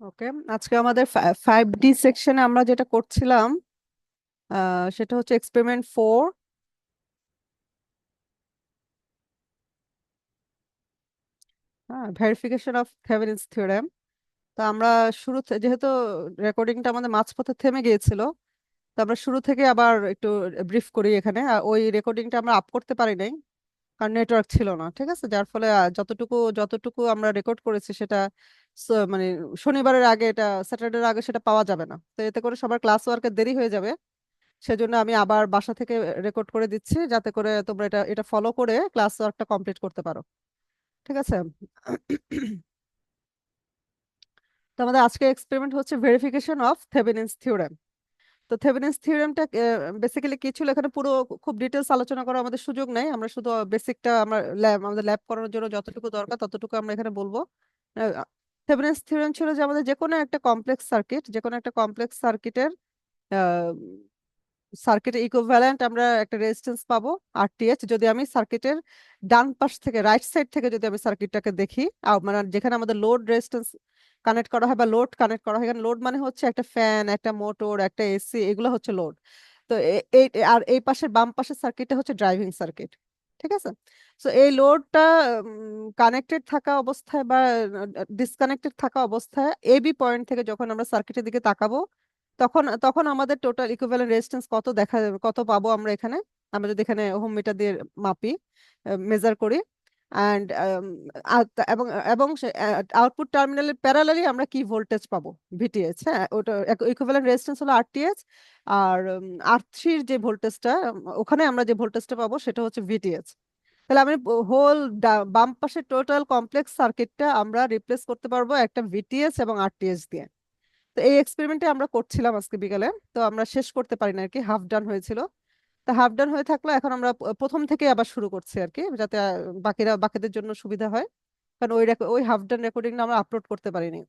ওকে, আজকে আমাদের 5D সেকশনে আমরা যেটা করছিলাম সেটা হচ্ছে এক্সপেরিমেন্ট 4। হ্যাঁ, ভেরিফিকেশন অফ থেভেনিনস থিওরেম। তো আমরা যেহেতু রেকর্ডিংটা আমাদের মাঝপথে থেমে গিয়েছিল, তো আমরা শুরু থেকে আবার একটু ব্রিফ করি এখানে। ওই রেকর্ডিংটা আমরা আপ করতে পারি নাই, কারণ নেটওয়ার্ক ছিল না। ঠিক আছে, যার ফলে যতটুকু যতটুকু আমরা রেকর্ড করেছি সেটা মানে শনিবারের আগে, এটা স্যাটারডের আগে সেটা পাওয়া যাবে না। তো এতে করে সবার ক্লাস ওয়ার্কে দেরি হয়ে যাবে। সেজন্য আমি আবার বাসা থেকে রেকর্ড করে দিচ্ছি, যাতে করে তোমরা এটা এটা ফলো করে ক্লাস ওয়ার্কটা কমপ্লিট করতে পারো। ঠিক আছে। তো আমাদের আজকে এক্সপেরিমেন্ট হচ্ছে ভেরিফিকেশন অফ থেভেনিনস থিওরেম। তো থেভেনিনস থিওরেমটা বেসিক্যালি কি ছিল, এখানে পুরো খুব ডিটেলস আলোচনা করার আমাদের সুযোগ নেই। আমরা শুধু বেসিকটা আমরা আমাদের ল্যাব করানোর জন্য যতটুকু দরকার ততটুকু আমরা এখানে বলবো। থেভেনিনস থিওরেম ছিল যে আমাদের যে কোনো একটা কমপ্লেক্স সার্কিটের সার্কিটের ইকুইভ্যালেন্ট আমরা একটা রেজিস্ট্যান্স পাবো আরটিএইচ, যদি আমি সার্কিটের ডান পাশ থেকে, রাইট সাইড থেকে যদি আমি সার্কিটটাকে দেখি, মানে যেখানে আমাদের লোড রেজিস্ট্যান্স কানেক্ট করা হয় বা লোড কানেক্ট করা হয়। এখানে লোড মানে হচ্ছে একটা ফ্যান, একটা মোটর, একটা এসি, এগুলো হচ্ছে লোড। তো আর এই পাশের বাম পাশের সার্কিটটা হচ্ছে ড্রাইভিং সার্কিট। ঠিক আছে। তো এই লোডটা কানেক্টেড থাকা অবস্থায় বা ডিসকানেক্টেড থাকা অবস্থায় এবি পয়েন্ট থেকে যখন আমরা সার্কিটের দিকে তাকাবো, তখন তখন আমাদের টোটাল ইকুইভ্যালেন্ট রেজিস্ট্যান্স কত পাবো আমরা এখানে। আমরা যদি এখানে ওহম মিটার দিয়ে মাপি, মেজার করি, অ্যান্ড এবং এবং আউটপুট টার্মিনালের প্যারালালি আমরা কি ভোল্টেজ পাবো, ভিটিএইচ। হ্যাঁ, ওটা ইকুইভ্যালেন্ট রেজিস্ট্যান্স হলো আরটিএইচ। আর আর3 যে ভোল্টেজটা, ওখানে আমরা যে ভোল্টেজটা পাবো সেটা হচ্ছে ভিটিএইচ। তাহলে আমি হোল বাম পাশের টোটাল কমপ্লেক্স সার্কিটটা আমরা রিপ্লেস করতে পারবো একটা ভিটিএস এবং আরটিএস দিয়ে। তো এই এক্সপেরিমেন্টে আমরা করছিলাম আজকে বিকালে। তো আমরা শেষ করতে পারি না আর কি, হাফ ডান হয়েছিল। তা হাফ ডান হয়ে থাকলো, এখন আমরা প্রথম থেকে আবার শুরু করছি আর কি, যাতে বাকিদের জন্য সুবিধা হয়। কারণ ওই হাফ ডান রেকর্ডিংটা আমরা আপলোড করতে পারিনি।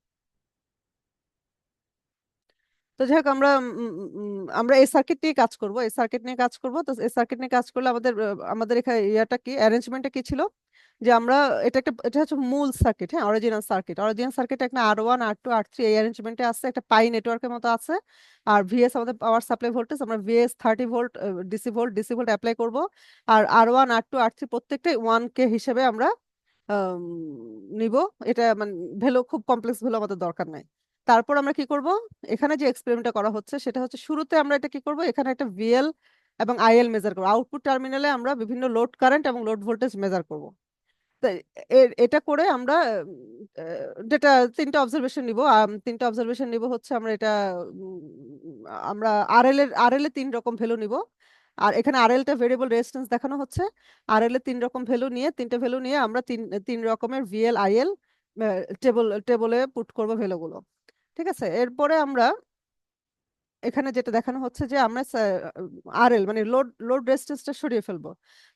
তো যাই হোক, আমরা এই সার্কিট নিয়ে কাজ করব, এই সার্কিট নিয়ে কাজ করব। তো এই সার্কিট নিয়ে কাজ করলে আমাদের এখানে অ্যারেঞ্জমেন্টটা কি ছিল, যে আমরা এটা হচ্ছে মূল সার্কিট। হ্যাঁ, অরিজিনাল সার্কিট একটা R1 R2 R3 এই অ্যারেঞ্জমেন্টে আছে, একটা পাই নেটওয়ার্কের মতো আছে। আর ভিএস আমাদের পাওয়ার সাপ্লাই ভোল্টেজ, আমরা VS 30 volt DC volt apply করব। আর R1 R2 R3 প্রত্যেকটাই 1K হিসেবে আমরা আম, নিব। এটা মানে ভ্যালু, খুব কমপ্লেক্স ভ্যালু আমাদের দরকার নাই। তারপর আমরা কি করব, এখানে যে এক্সপেরিমেন্টটা করা হচ্ছে সেটা হচ্ছে, শুরুতে আমরা এটা কি করব, এখানে একটা ভিএল এবং আইএল মেজার করব। আউটপুট টার্মিনালে আমরা বিভিন্ন লোড কারেন্ট এবং লোড ভোল্টেজ মেজার করব। তো এটা করে আমরা যেটা তিনটা অবজারভেশন নিব হচ্ছে, আমরা এটা উম, আমরা আরএল এর 3 রকম ভ্যালু নিব। আর এখানে আরএলটা ভেরিয়েবল রেজিস্ট্যান্স দেখানো হচ্ছে। আরএল এর 3 রকম ভ্যালু নিয়ে, তিনটা ভ্যালু নিয়ে আমরা তিন তিন রকমের ভিএল আইএল টেবলে পুট করব ভ্যালুগুলো। ঠিক আছে। এরপরে আমরা এখানে যেটা দেখানো হচ্ছে, যে আমরা আরএল মানে লোড লোড রেজিস্ট্যান্সটা সরিয়ে ফেলবো।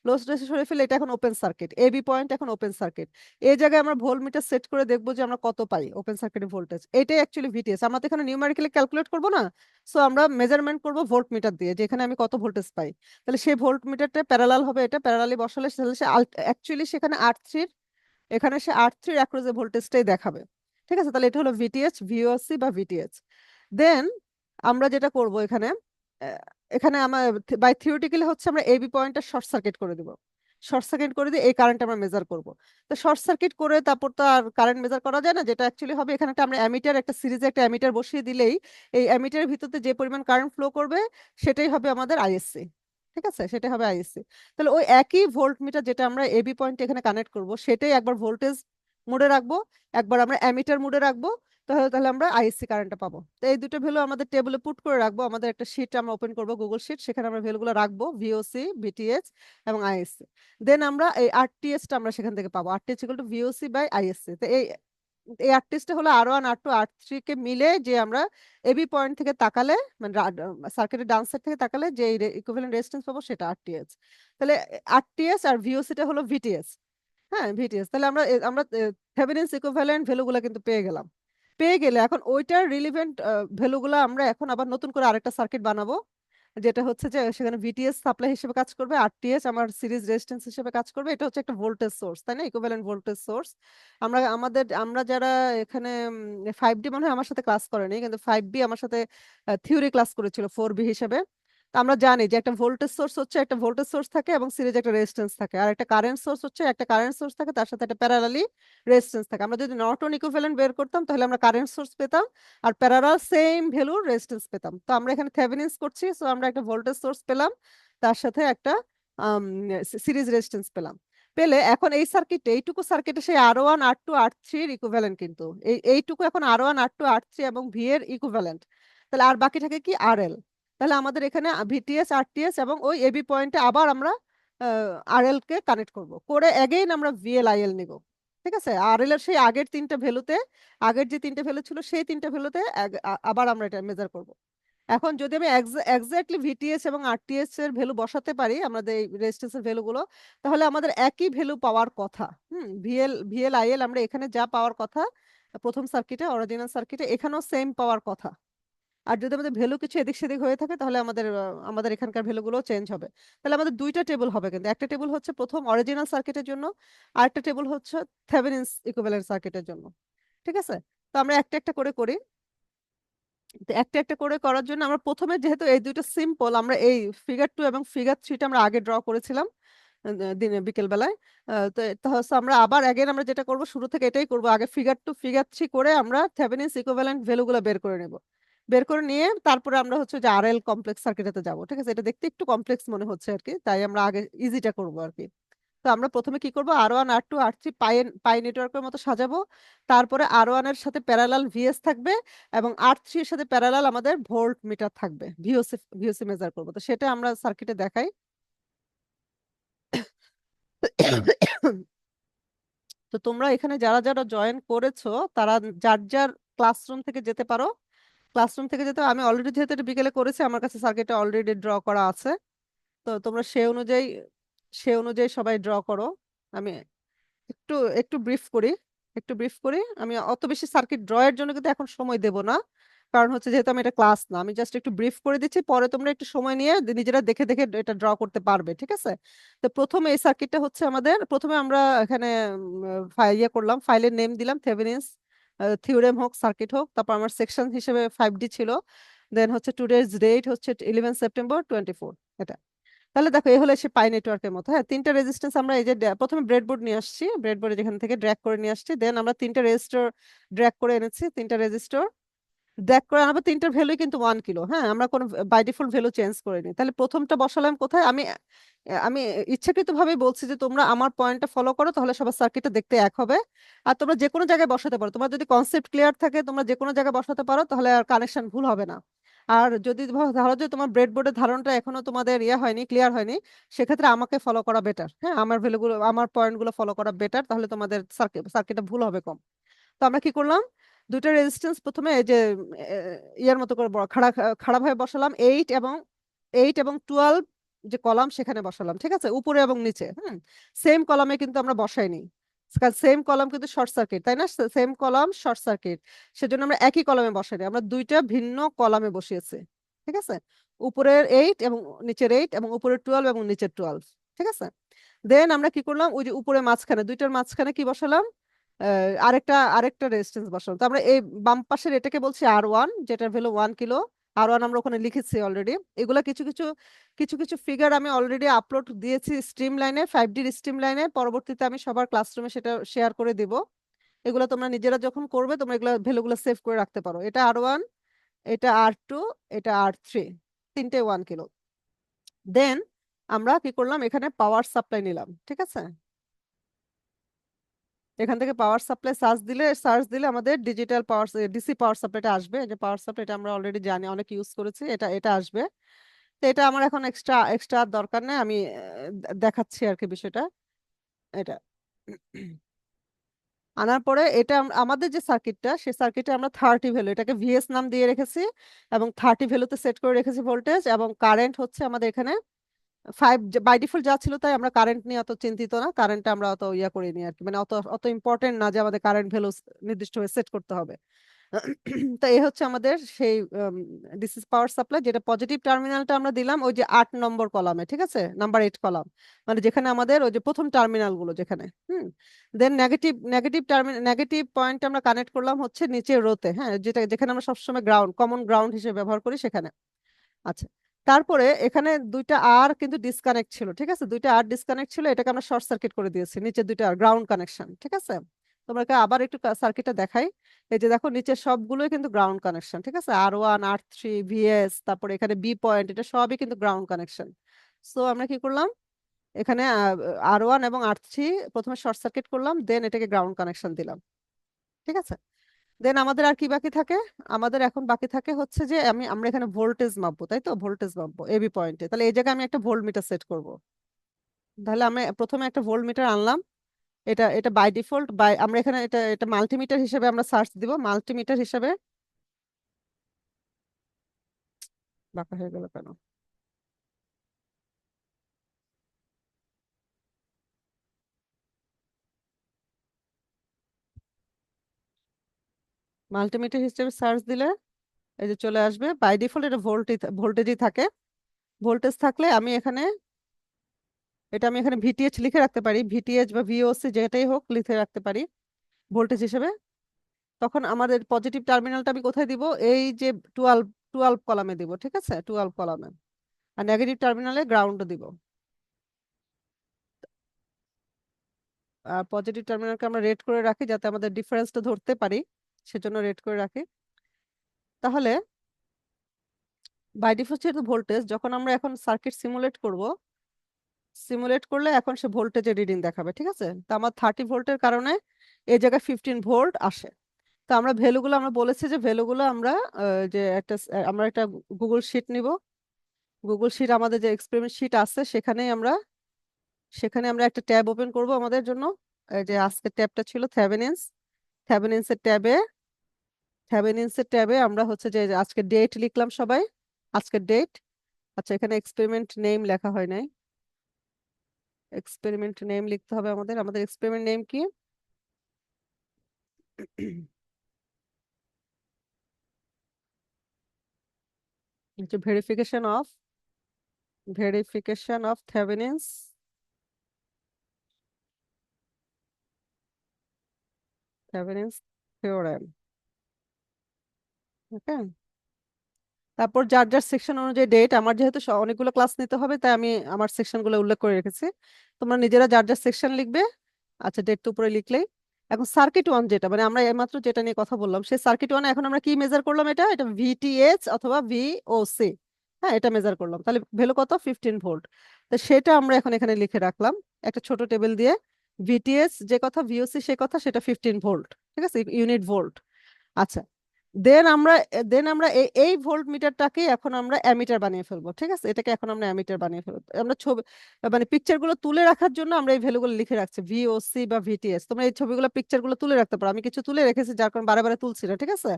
লোড রেজিস্ট্যান্স সরিয়ে ফেলে এটা এখন ওপেন সার্কিট, এবি পয়েন্ট এখন ওপেন সার্কিট। এই জায়গায় আমরা ভোল্টমিটার সেট করে দেখবো যে আমরা কত পাই ওপেন সার্কিটের ভোল্টেজ। এটাই অ্যাকচুয়ালি ভিটিএস। আমরা তো এখানে নিউমেরিক্যালি ক্যালকুলেট করবো না। সো আমরা মেজারমেন্ট করবো ভোল্টমিটার দিয়ে, যে এখানে আমি কত ভোল্টেজ পাই। তাহলে সেই ভোল্টমিটারটা প্যারালাল হবে, এটা প্যারালালি বসালে তাহলে সে অ্যাকচুয়ালি সেখানে R3, এখানে সে R3 অ্যাক্রোস ভোল্টেজটাই দেখাবে। ঠিক আছে, তাহলে এটা হলো ভিটিএইচ, ভিওসি বা ভিটিএইচ। দেন আমরা যেটা করব এখানে, আহ, এখানে আমার বাই থিওরিটিক্যালি হচ্ছে আমরা এবি পয়েন্টটা শর্ট সার্কিট করে দিব। শর্ট সার্কিট করে দিয়ে এই কারেন্ট আমরা মেজার করব। তো শর্ট সার্কিট করে তারপর তো আর কারেন্ট মেজার করা যায় না। যেটা অ্যাকচুয়ালি হবে, এখানে একটা আমরা অ্যামিটার, একটা সিরিজে একটা অ্যামিটার বসিয়ে দিলেই এই অ্যামিটারের ভিতরতে যে পরিমাণ কারেন্ট ফ্লো করবে সেটাই হবে আমাদের আইএসসি। ঠিক আছে, সেটাই হবে আইএসসি। তাহলে ওই একই ভোল্ট মিটার যেটা আমরা এবি পয়েন্ট এখানে কানেক্ট করব, সেটাই একবার ভোল্টেজ মোডে রাখবো, একবার আমরা অ্যামিটার মোডে রাখবো। তাহলে তাহলে আমরা আইএসসি কারেন্টটা পাবো। তো এই দুটো ভ্যালু আমাদের টেবিলে পুট করে রাখবো। আমাদের একটা শিট আমরা ওপেন করবো, গুগল শিট, সেখানে আমরা ভ্যালুগুলো রাখবো, ভিওসি, ভিটিএইচ এবং আইএসসি। দেন আমরা এই আরটিএসটা আমরা সেখান থেকে পাবো, RTS equal to VOC by ISC. তো এই এই আরটিএসটা হলো R1 R2 R3 কে মিলে, যে আমরা এবি পয়েন্ট থেকে তাকালে, মানে সার্কিটের ডান সাইড থেকে তাকালে যে ইকুইভ্যালেন্ট রেজিস্ট্যান্স পাবো সেটা আরটিএস। তাহলে আরটিএস আর ভিওসিটা হলো ভিটিএস। হ্যাঁ, ভিটিএস। তাহলে আমরা থেভেনিনস ইকুইভ্যালেন্ট ভ্যালুগুলো কিন্তু পেয়ে গেলাম। পেয়ে গেলে এখন ওইটার রিলিভেন্ট ভ্যালুগুলো আমরা এখন আবার নতুন করে আরেকটা সার্কিট বানাবো। যেটা হচ্ছে যে সেখানে ভিটিএস সাপ্লাই হিসেবে কাজ করবে, আরটিএস আমার সিরিজ রেজিস্ট্যান্স হিসেবে কাজ করবে। এটা হচ্ছে একটা ভোল্টেজ সোর্স, তাই না, ইকুইভ্যালেন্ট ভোল্টেজ সোর্স। আমরা যারা এখানে 5D মনে হয় আমার সাথে ক্লাস করেনি, কিন্তু 5B আমার সাথে থিওরি ক্লাস করেছিল 4B হিসেবে। তো আমরা জানি যে একটা ভোল্টেজ সোর্স হচ্ছে, একটা ভোল্টেজ সোর্স থাকে এবং সিরিজে একটা রেজিস্ট্যান্স থাকে, আর একটা কারেন্ট সোর্স হচ্ছে একটা কারেন্ট সোর্স থাকে, তার সাথে একটা প্যারালালি রেজিস্ট্যান্স থাকে। আমরা যদি নর্টন ইকুইভ্যালেন্ট বের করতাম তাহলে আমরা কারেন্ট সোর্স পেতাম আর প্যারালাল সেম ভ্যালুর রেজিস্ট্যান্স পেতাম। তো আমরা এখানে থেভেনিন্স করছি, সো আমরা একটা ভোল্টেজ সোর্স পেলাম, তার সাথে একটা সিরিজ রেজিস্ট্যান্স পেলাম। পেলে এখন এই সার্কিটে, এইটুকু সার্কিটে সেই R1 R2 R3 এর ইকুইভ্যালেন্ট, কিন্তু এইটুকু এখন R1 R2 R3 এবং ভি এর ইকুইভ্যালেন্ট। তাহলে আর বাকি থাকে কি RL। তাহলে আমাদের এখানে ভিটিএস আরটিএস এবং ওই এবি পয়েন্টে আবার আমরা আরএল কে কানেক্ট করব, করে এগেইন আমরা ভিএল আইএল নিব। ঠিক আছে, আরএল এর সেই আগের তিনটা ভ্যালুতে, আগের যে তিনটা ভ্যালু ছিল সেই তিনটা ভ্যালুতে আবার আমরা এটা মেজার করব। এখন যদি আমি এক্স্যাক্টলি ভিটিএস এবং আরটিএস এর ভ্যালু বসাতে পারি আমাদের এই রেজিস্ট্যান্সের ভ্যালুগুলো, তাহলে আমাদের একই ভ্যালু পাওয়ার কথা। ভিএল আইএল আমরা এখানে যা পাওয়ার কথা প্রথম সার্কিটে, অরিজিনাল সার্কিটে, এখানেও সেম পাওয়ার কথা। আর যদি আমাদের ভ্যালু কিছু এদিক সেদিক হয়ে থাকে তাহলে আমাদের এখানকার ভ্যালুগুলো চেঞ্জ হবে। তাহলে আমাদের দুইটা টেবিল হবে, কিন্তু একটা টেবিল হচ্ছে প্রথম অরিজিনাল সার্কিটের জন্য, আর একটা টেবিল হচ্ছে থেভেনিনস ইকুইভ্যালেন্ট সার্কিটের জন্য। ঠিক আছে, তো আমরা একটা একটা করে করি। তো একটা একটা করে করার জন্য আমরা প্রথমে, যেহেতু এই দুইটা সিম্পল, আমরা এই ফিগার 2 এবং ফিগার 3টা আমরা আগে ড্র করেছিলাম দিনে বিকেল বেলায়। তো এটা হচ্ছে আমরা আবার অ্যাগেন আমরা যেটা করব, শুরু থেকে এটাই করব, আগে ফিগার 2 ফিগার 3 করে আমরা থেভেনিনস ইকুইভ্যালেন্ট ভ্যালুগুলো বের করে নেব। বের করে নিয়ে তারপরে আমরা হচ্ছে যে আরএল কমপ্লেক্স সার্কিটেতে যাব। ঠিক আছে, এটা দেখতে একটু কমপ্লেক্স মনে হচ্ছে আর কি, তাই আমরা আগে ইজিটা করব আর কি। তো আমরা প্রথমে কি করব, R1 R2 R3 পাই নেটওয়ার্কের মতো সাজাবো। তারপরে R1 এর সাথে প্যারালাল ভিএস থাকবে এবং R3 এর সাথে প্যারালাল আমাদের ভোল্ট মিটার থাকবে, ভিওসি মেজার করব। তো সেটা আমরা সার্কিটে দেখাই। তো তোমরা এখানে যারা যারা জয়েন করেছো তারা যার যার ক্লাসরুম থেকে যেতে পারো। ক্লাসরুম থেকে যেতে, আমি অলরেডি যেহেতু এটা বিকেলে করেছি আমার কাছে সার্কিটটা অলরেডি ড্র করা আছে। তো তোমরা সে অনুযায়ী সবাই ড্র করো। আমি একটু একটু ব্রিফ করি। আমি অত বেশি সার্কিট ড্র এর জন্য কিন্তু এখন সময় দেব না, কারণ হচ্ছে যেহেতু আমি এটা ক্লাস না, আমি জাস্ট একটু ব্রিফ করে দিচ্ছি, পরে তোমরা একটু সময় নিয়ে নিজেরা দেখে দেখে এটা ড্র করতে পারবে। ঠিক আছে, তো প্রথমে এই সার্কিটটা হচ্ছে আমাদের, প্রথমে আমরা এখানে ইয়ে করলাম, ফাইলের নেম দিলাম থেভেনিনস থিওরেম হোক সার্কিট হোক, তারপর আমার সেকশন হিসেবে 5D ছিল, দেন হচ্ছে টুডেজ ডেট হচ্ছে 11 সেপ্টেম্বর 24, এটা। তাহলে দেখো এই হলো সে পাই নেটওয়ার্কের মতো। হ্যাঁ, তিনটা রেজিস্ট্যান্স আমরা এই যে প্রথমে ব্রেডবোর্ড নিয়ে আসছি, ব্রেডবোর্ডে যেখান থেকে ড্র্যাগ করে নিয়ে আসছি, দেন আমরা তিনটা রেজিস্টার ড্র্যাগ করে এনেছি, তিনটা রেজিস্টার ড্র্যাগ করে আনাবো। তিনটার ভ্যালু কিন্তু 1 কিলো। হ্যাঁ, আমরা কোনো বাই ডিফল্ট ভ্যালু চেঞ্জ করিনি। তাহলে প্রথমটা বসালাম কোথায়, আমি আমি ইচ্ছাকৃতভাবে বলছি যে তোমরা আমার পয়েন্টটা ফলো করো, তাহলে সবার সার্কিটটা দেখতে এক হবে। আর তোমরা যে কোনো জায়গায় বসাতে পারো, তোমার যদি কনসেপ্ট ক্লিয়ার থাকে তোমরা যে কোনো জায়গায় বসাতে পারো, তাহলে আর কানেকশন ভুল হবে না। আর যদি ধরো যে তোমার ব্রেডবোর্ডের ধারণটা এখনো তোমাদের ইয়ে হয়নি, ক্লিয়ার হয়নি, সেক্ষেত্রে আমাকে ফলো করা বেটার। হ্যাঁ, আমার ভ্যালুগুলো, আমার পয়েন্টগুলো ফলো করা বেটার, তাহলে তোমাদের সার্কিটটা ভুল হবে কম। তো আমরা কি করলাম, দুইটা রেজিস্ট্যান্স প্রথমে এই যে ইয়ার মতো করে খাড়া খাড়া ভাবে বসালাম, 8 এবং 12 যে কলাম সেখানে বসালাম। ঠিক আছে, উপরে এবং নিচে। সেম কলামে কিন্তু আমরা বসাইনি, সেম কলাম কিন্তু শর্ট সার্কিট, তাই না, সেম কলাম শর্ট সার্কিট, সেজন্য আমরা একই কলামে বসাইনি, আমরা দুইটা ভিন্ন কলামে বসিয়েছি। ঠিক আছে, উপরের 8 এবং নিচের 8 এবং উপরের 12 এবং নিচের 12। ঠিক আছে, দেন আমরা কি করলাম, ওই যে উপরে মাঝখানে, দুইটার মাঝখানে কি বসালাম, আরেকটা আরেকটা রেজিস্ট্যান্স বসালাম। তো আমরা এই বাম পাশের এটাকে বলছি R1, যেটার ভ্যালু 1 কিলো। R1 আমরা ওখানে লিখেছি অলরেডি। এগুলা কিছু কিছু কিছু কিছু ফিগার আমি অলরেডি আপলোড দিয়েছি স্ট্রিম লাইনে, 5Dর স্ট্রিম লাইনে। পরবর্তীতে আমি সবার ক্লাসরুমে সেটা শেয়ার করে দিব। এগুলো তোমরা নিজেরা যখন করবে তোমরা এগুলো ভ্যালুগুলো সেভ করে রাখতে পারো। এটা R1, এটা R2, এটা R3, তিনটে 1 কিলো। দেন আমরা কি করলাম, এখানে পাওয়ার সাপ্লাই নিলাম। ঠিক আছে, এখান থেকে পাওয়ার সাপ্লাই সার্চ দিলে আমাদের ডিজিটাল পাওয়ার, ডিসি পাওয়ার সাপ্লাইটা আসবে। এই যে পাওয়ার সাপ্লাইটা আমরা অলরেডি জানি, অনেক ইউজ করেছি, এটা এটা আসবে। তো এটা আমার এখন এক্সট্রা এক্সট্রা দরকার নেই, আমি দেখাচ্ছি আর কি বিষয়টা। এটা আনার পরে এটা আমাদের যে সার্কিটটা, সেই সার্কিটে আমরা 30 ভ্যালু, এটাকে ভিএস নাম দিয়ে রেখেছি এবং 30 ভ্যালুতে সেট করে রেখেছি ভোল্টেজ, এবং কারেন্ট হচ্ছে আমাদের এখানে 5। বাই ডিফল্ট যা ছিল তাই, আমরা কারেন্ট নিয়ে অত চিন্তিত না, কারেন্টটা আমরা অত ইয়া করিনি আর কি, মানে অত অত ইম্পর্টেন্ট না যে আমাদের কারেন্ট ভ্যালু নির্দিষ্টভাবে সেট করতে হবে। তো এই হচ্ছে আমাদের সেই ডিসি পাওয়ার সাপ্লাই, যেটা পজিটিভ টার্মিনালটা আমরা দিলাম ওই যে 8 নম্বর কলামে, ঠিক আছে, নাম্বার 8 কলাম, মানে যেখানে আমাদের ওই যে প্রথম টার্মিনাল গুলো যেখানে। দেন নেগেটিভ টার্মিনাল, নেগেটিভ পয়েন্ট আমরা কানেক্ট করলাম হচ্ছে নিচের রোতে, হ্যাঁ, যেটা যেখানে আমরা সবসময় গ্রাউন্ড, কমন গ্রাউন্ড হিসেবে ব্যবহার করি সেখানে। আচ্ছা, তারপরে এখানে দুইটা আর কিন্তু ডিসকানেক্ট ছিল, ঠিক আছে, দুইটা আর ডিসকানেক্ট ছিল, এটাকে আমরা শর্ট সার্কিট করে দিয়েছি, নিচে দুইটা গ্রাউন্ড কানেকশন, ঠিক আছে। তোমাকে আবার একটু সার্কিটটা দেখাই। এই যে দেখো নিচে সবগুলোই কিন্তু গ্রাউন্ড কানেকশন, ঠিক আছে, R1 R3 VS, তারপরে এখানে বি পয়েন্ট, এটা সবই কিন্তু গ্রাউন্ড কানেকশন। সো আমরা কি করলাম, এখানে R1 এবং R3 প্রথমে শর্ট সার্কিট করলাম, দেন এটাকে গ্রাউন্ড কানেকশন দিলাম, ঠিক আছে। দেন আমাদের আর কি বাকি থাকে, আমাদের এখন বাকি থাকে হচ্ছে যে আমরা এখানে ভোল্টেজ মাপবো, তাই তো, ভোল্টেজ মাপবো এবি পয়েন্টে, তাহলে এই জায়গায় আমি একটা ভোল্ট মিটার সেট করব। তাহলে আমি প্রথমে একটা ভোল্ট মিটার আনলাম, এটা এটা বাই ডিফল্ট, আমরা এখানে এটা এটা মাল্টিমিটার হিসেবে আমরা সার্চ দিব, মাল্টিমিটার হিসেবে। বাঁকা হয়ে গেল কেন? মাল্টিমিটার হিসেবে সার্চ দিলে এই যে চলে আসবে, বাই ডিফল্ট এটা ভোল্টেজই থাকে। ভোল্টেজ থাকলে আমি এখানে ভিটিএইচ লিখে রাখতে পারি, ভিটিএইচ বা ভিওসি যেটাই হোক লিখে রাখতে পারি ভোল্টেজ হিসেবে। তখন আমাদের পজিটিভ টার্মিনালটা আমি কোথায় দিব, এই যে টুয়েলভ টুয়েলভ কলামে দিব, ঠিক আছে, 12 কলামে। আর নেগেটিভ টার্মিনালে গ্রাউন্ড দিব। আর পজিটিভ টার্মিনালকে আমরা রেড করে রাখি যাতে আমাদের ডিফারেন্সটা ধরতে পারি, সেজন্য রেড করে রাখি। তাহলে বাই ডিফল্ট যেহেতু ভোল্টেজ, যখন আমরা এখন সার্কিট সিমুলেট করলে এখন সে ভোল্টেজের রিডিং দেখাবে, ঠিক আছে। তো আমার 30 ভোল্টের কারণে এই জায়গায় 15 ভোল্ট আসে। তো আমরা বলেছি যে ভ্যালুগুলো আমরা যে আমরা একটা গুগল শিট নিব। গুগল শিট, আমাদের যে এক্সপেরিমেন্ট শিট আছে সেখানে আমরা একটা ট্যাব ওপেন করব আমাদের জন্য। এই যে আজকের ট্যাবটা ছিল থেভেনিনস, থেভেনিনসের ট্যাবে থেভেনিনসের ট্যাবে আমরা হচ্ছে যে আজকে ডেট লিখলাম সবাই, আজকের ডেট। আচ্ছা, এখানে এক্সপেরিমেন্ট নেম লেখা হয় নাই, এক্সপেরিমেন্ট নেম লিখতে হবে আমাদের। আমাদের এক্সপেরিমেন্ট নেম কি? হচ্ছে ভেরিফিকেশন অফ থেভেনিনস থিওরেম। ওকে, তারপর যার যার সেকশন অনুযায়ী ডেট, আমার যেহেতু অনেকগুলো ক্লাস নিতে হবে তাই আমি আমার সেকশনগুলো উল্লেখ করে রেখেছি, তোমরা নিজেরা যার যার সেকশন লিখবে। আচ্ছা, ডেট তো উপরে লিখলেই। এখন সার্কিট ওয়ান, যেটা মানে আমরা এইমাত্র যেটা নিয়ে কথা বললাম, সেই সার্কিট ওয়ানে এখন আমরা কি মেজার করলাম, এটা এটা ভিটিএইচ অথবা ভিওসি, হ্যাঁ, এটা মেজার করলাম, তাহলে ভ্যালু কত, 15 ভোল্ট। তো সেটা আমরা এখন এখানে লিখে রাখলাম একটা ছোট টেবিল দিয়ে, ভিটিএস যে কথা, ভিওসি সে কথা, সেটা 15 ভোল্ট, ঠিক আছে, ইউনিট ভোল্ট। আচ্ছা, দেন আমরা এই ভোল্ট মিটারটাকে এখন আমরা অ্যামিটার বানিয়ে ফেলবো, ঠিক আছে, এটাকে এখন আমরা অ্যামিটার বানিয়ে ফেলবো। আমরা ছবি মানে পিকচার গুলো তুলে রাখার জন্য আমরা এই ভ্যালুগুলো লিখে রাখছি, ভিওসি বা ভিটিএস। তোমরা এই ছবিগুলো পিকচার গুলো তুলে রাখতে পারো, আমি কিছু তুলে রেখেছি যার কারণে বারে বারে তুলছি না, ঠিক আছে।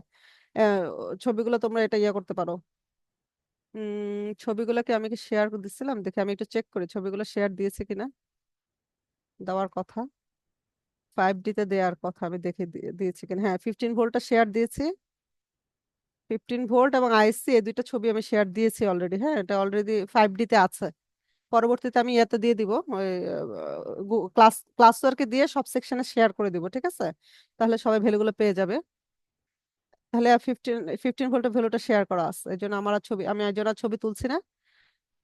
আহ, ছবিগুলো তোমরা এটা ইয়ে করতে পারো। ছবিগুলোকে আমি কি শেয়ার দিচ্ছিলাম, দেখে আমি একটু চেক করি ছবিগুলো শেয়ার দিয়েছি কিনা। দেওয়ার কথা, 5D তে দেওয়ার কথা, আমি দেখে দিয়েছি কিনা। হ্যাঁ, 15 ভোল্টটা শেয়ার দিয়েছি, 15 ভোল্ট এবং আইসি, এই দুইটা ছবি আমি শেয়ার দিয়েছি অলরেডি। হ্যাঁ, এটা অলরেডি 5D তে আছে। পরবর্তীতে আমি ইয়াতে দিয়ে দিব, ওই ক্লাস ওয়ার্কে দিয়ে সব সেকশনে শেয়ার করে দিব, ঠিক আছে, তাহলে সবাই ভ্যালুগুলো পেয়ে যাবে। তাহলে 15 ভোল্টের ভ্যালুটা শেয়ার করা আছে, এই জন্য আমি এই জন্য আর ছবি তুলছি না।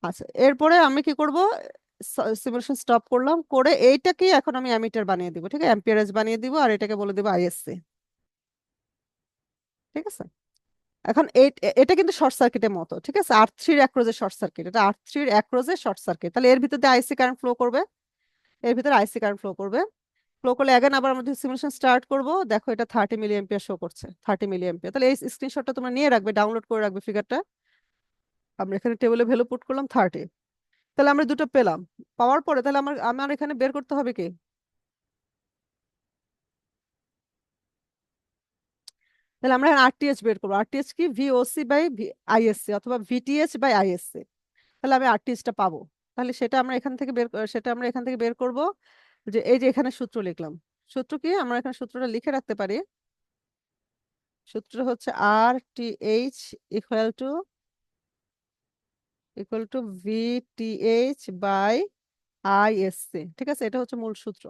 আচ্ছা, এরপরে আমি কি করব, সিমুলেশন স্টপ করলাম, করে এইটাকে এখন আমি অ্যামিটার বানিয়ে দিব, ঠিক আছে, অ্যাম্পিয়ারেজ বানিয়ে দিব, আর এটাকে বলে দিব আইএসসি, ঠিক আছে। এখন এটা কিন্তু শর্ট সার্কিটের মতো, ঠিক আছে, R3-র অ্যাক্রোজে শর্ট সার্কিট, এটা R3-র অ্যাক্রোজে শর্ট সার্কিট, তাহলে এর ভিতর দিয়ে আইসি কারেন্ট ফ্লো করবে, এর ভিতরে আইসি কারেন্ট ফ্লো করলে এগেন আবার আমরা সিমুলেশন স্টার্ট করব, দেখো এটা 30 মিলি অ্যাম্পিয়ার শো করছে, 30 মিলি অ্যাম্পিয়ার। তাহলে এই স্ক্রিনশটটা তোমরা নিয়ে রাখবে, ডাউনলোড করে রাখবে ফিগারটা। আমরা এখানে টেবিলে ভ্যালু পুট করলাম 30। তাহলে আমরা দুটো পেলাম, পাওয়ার পরে তাহলে আমার আমার এখানে বের করতে হবে কি, তাহলে আমরা আরটিএইচ বের করবো। আরটিএইচ কি, ভিওসি বাই আইএসসি অথবা ভিটিএইচ বাই আইএসসি। তাহলে আমি আরটিএইচটা পাবো। তাহলে সেটা আমরা এখান থেকে বের করব, যে এই যে এখানে সূত্র লিখলাম। সূত্র কি, আমরা এখানে সূত্রটা লিখে রাখতে পারি। সূত্র হচ্ছে R T H equal to V T H by I S C. ঠিক আছে, এটা হচ্ছে মূল সূত্র।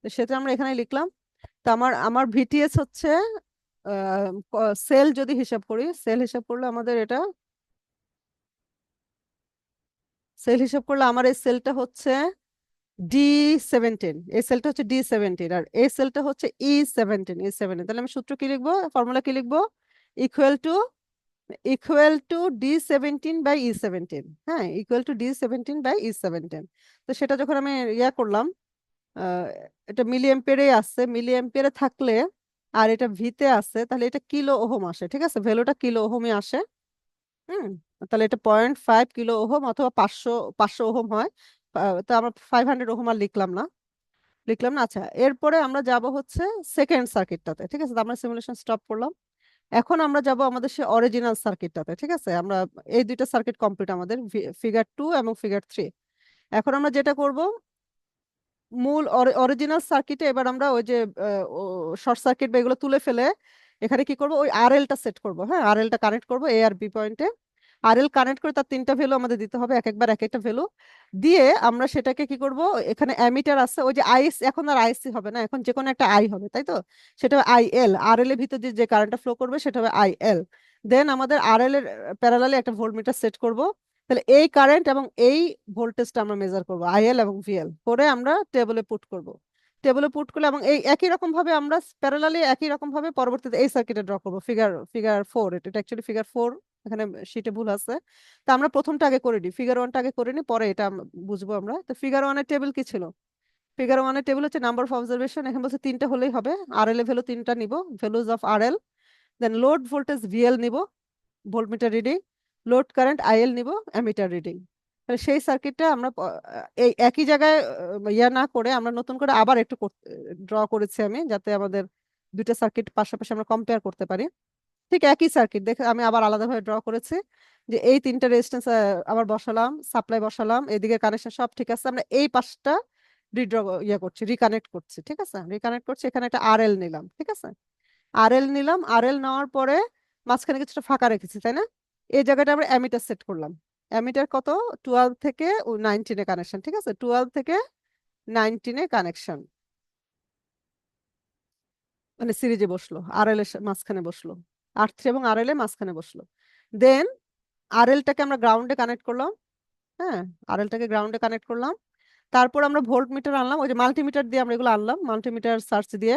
তো সেটা আমরা এখানে লিখলাম। তো আমার আমার ভিটিএস হচ্ছে সেল, যদি হিসাব করি, সেল হিসাব করলে আমাদের এটা, সেল হিসাব করলে আমার এই সেলটা হচ্ছে D17, এই সেলটা হচ্ছে D17, আর এই সেলটা হচ্ছে E17। তাহলে আমি সূত্র কি লিখবো, ফর্মুলা কি লিখবো? Equal to D17/E17। হ্যাঁ, ইকুয়াল টু D17/E17। তো সেটা যখন আমি ইয়া করলাম, আহ, এটা মিলি এম্পিয়ারে আসছে, মিলি এম্পিয়ারে থাকলে আর এটা ভিতে আছে, তাহলে এটা কিলো ওহম আসে। ঠিক আছে, ভ্যালুটা কিলো ওহমে আসে। হুম, তাহলে এটা 0.5 কিলো ওহম অথবা 500 ওহম হয়। তো আমরা 500 ওহম আর লিখলাম না। আচ্ছা, এরপরে আমরা যাব হচ্ছে সেকেন্ড সার্কিটটাতে। ঠিক আছে, তো আমরা সিমুলেশন স্টপ করলাম। এখন আমরা যাব আমাদের সে অরিজিনাল সার্কিটটাতে। ঠিক আছে, আমরা এই দুইটা সার্কিট কমপ্লিট, আমাদের ফিগার 2 এবং ফিগার 3। এখন আমরা যেটা করব, মূল অরিজিনাল সার্কিটে এবার আমরা ওই যে শর্ট সার্কিট বা এগুলো তুলে ফেলে এখানে কি করব, ওই আরএলটা সেট করব। হ্যাঁ, আরএলটা কানেক্ট করব এ আর বি পয়েন্টে। আরএল কানেক্ট করে তার তিনটা ভ্যালু আমাদের দিতে হবে, এক একবার এক একটা ভ্যালু দিয়ে আমরা সেটাকে কি করব, এখানে অ্যামিটার আছে, ওই যে আইএস, এখন আর আইসি হবে না, এখন যে কোনো একটা আই হবে, তাই তো? সেটা হবে আইএল। আরএল এর ভিতর দিয়ে যে কারেন্টটা ফ্লো করবে সেটা হবে আইএল। দেন আমাদের আরএল এর প্যারালালে একটা ভোল্টমিটার সেট করব। তাহলে এই কারেন্ট এবং এই ভোল্টেজটা আমরা মেজার করব, আইএল এবং ভিএল করে আমরা টেবলে পুট করব। টেবলে পুট করলে এবং এই একই রকম ভাবে আমরা প্যারালালি একই রকম ভাবে পরবর্তীতে এই সার্কিটে ড্র করব। ফিগার ফিগার 4, এটা অ্যাকচুয়ালি ফিগার 4, এখানে শিটে ভুল আছে। তা আমরা প্রথমটা আগে করে নিই, ফিগার 1টা আগে করে নিই, পরে এটা বুঝবো আমরা। তো ফিগার 1 এর টেবিল কি ছিল? ফিগার 1 এর টেবিল হচ্ছে নাম্বার অফ অবজারভেশন, এখানে বলছে তিনটা হলেই হবে। আরএল এর ভ্যালু তিনটা নিব, values of RL. Then load voltage VL নিব, voltmeter reading. Load current IL নিব, অ্যামিটার রিডিং। তাহলে সেই সার্কিটটা আমরা এই একই জায়গায় ইয়া না করে আমরা নতুন করে আবার একটু ড্র করেছি আমি, যাতে আমাদের দুইটা সার্কিট পাশাপাশি আমরা কম্পেয়ার করতে পারি। ঠিক একই সার্কিট দেখে আমি আবার আলাদাভাবে ড্র করেছি, যে এই তিনটা রেজিস্ট্যান্স আবার বসালাম, সাপ্লাই বসালাম, এদিকে কানেকশন সব ঠিক আছে। আমরা এই পাশটা রিড্র ইয়া করছি, রিকানেক্ট করছি। ঠিক আছে, রিকানেক্ট করছি, এখানে একটা আরএল নিলাম। ঠিক আছে, আরএল নিলাম, আরএল নেওয়ার পরে মাঝখানে কিছুটা ফাঁকা রেখেছি, তাই না? এই জায়গাটা আমরা অ্যামিটার সেট করলাম। অ্যামিটার কত? 12 থেকে 19-এ কানেকশন। ঠিক আছে, 12 থেকে 19-এ কানেকশন, মানে সিরিজে বসলো, আরএল এর মাঝখানে বসলো, R3 এবং আরএল এর মাঝখানে বসলো। দেন আরএলটাকে আমরা গ্রাউন্ডে কানেক্ট করলাম। হ্যাঁ, আরএলটাকে গ্রাউন্ডে কানেক্ট করলাম। তারপর আমরা ভোল্ট মিটার আনলাম, ওই যে মাল্টিমিটার দিয়ে আমরা এগুলো আনলাম, মাল্টিমিটার সার্চ দিয়ে।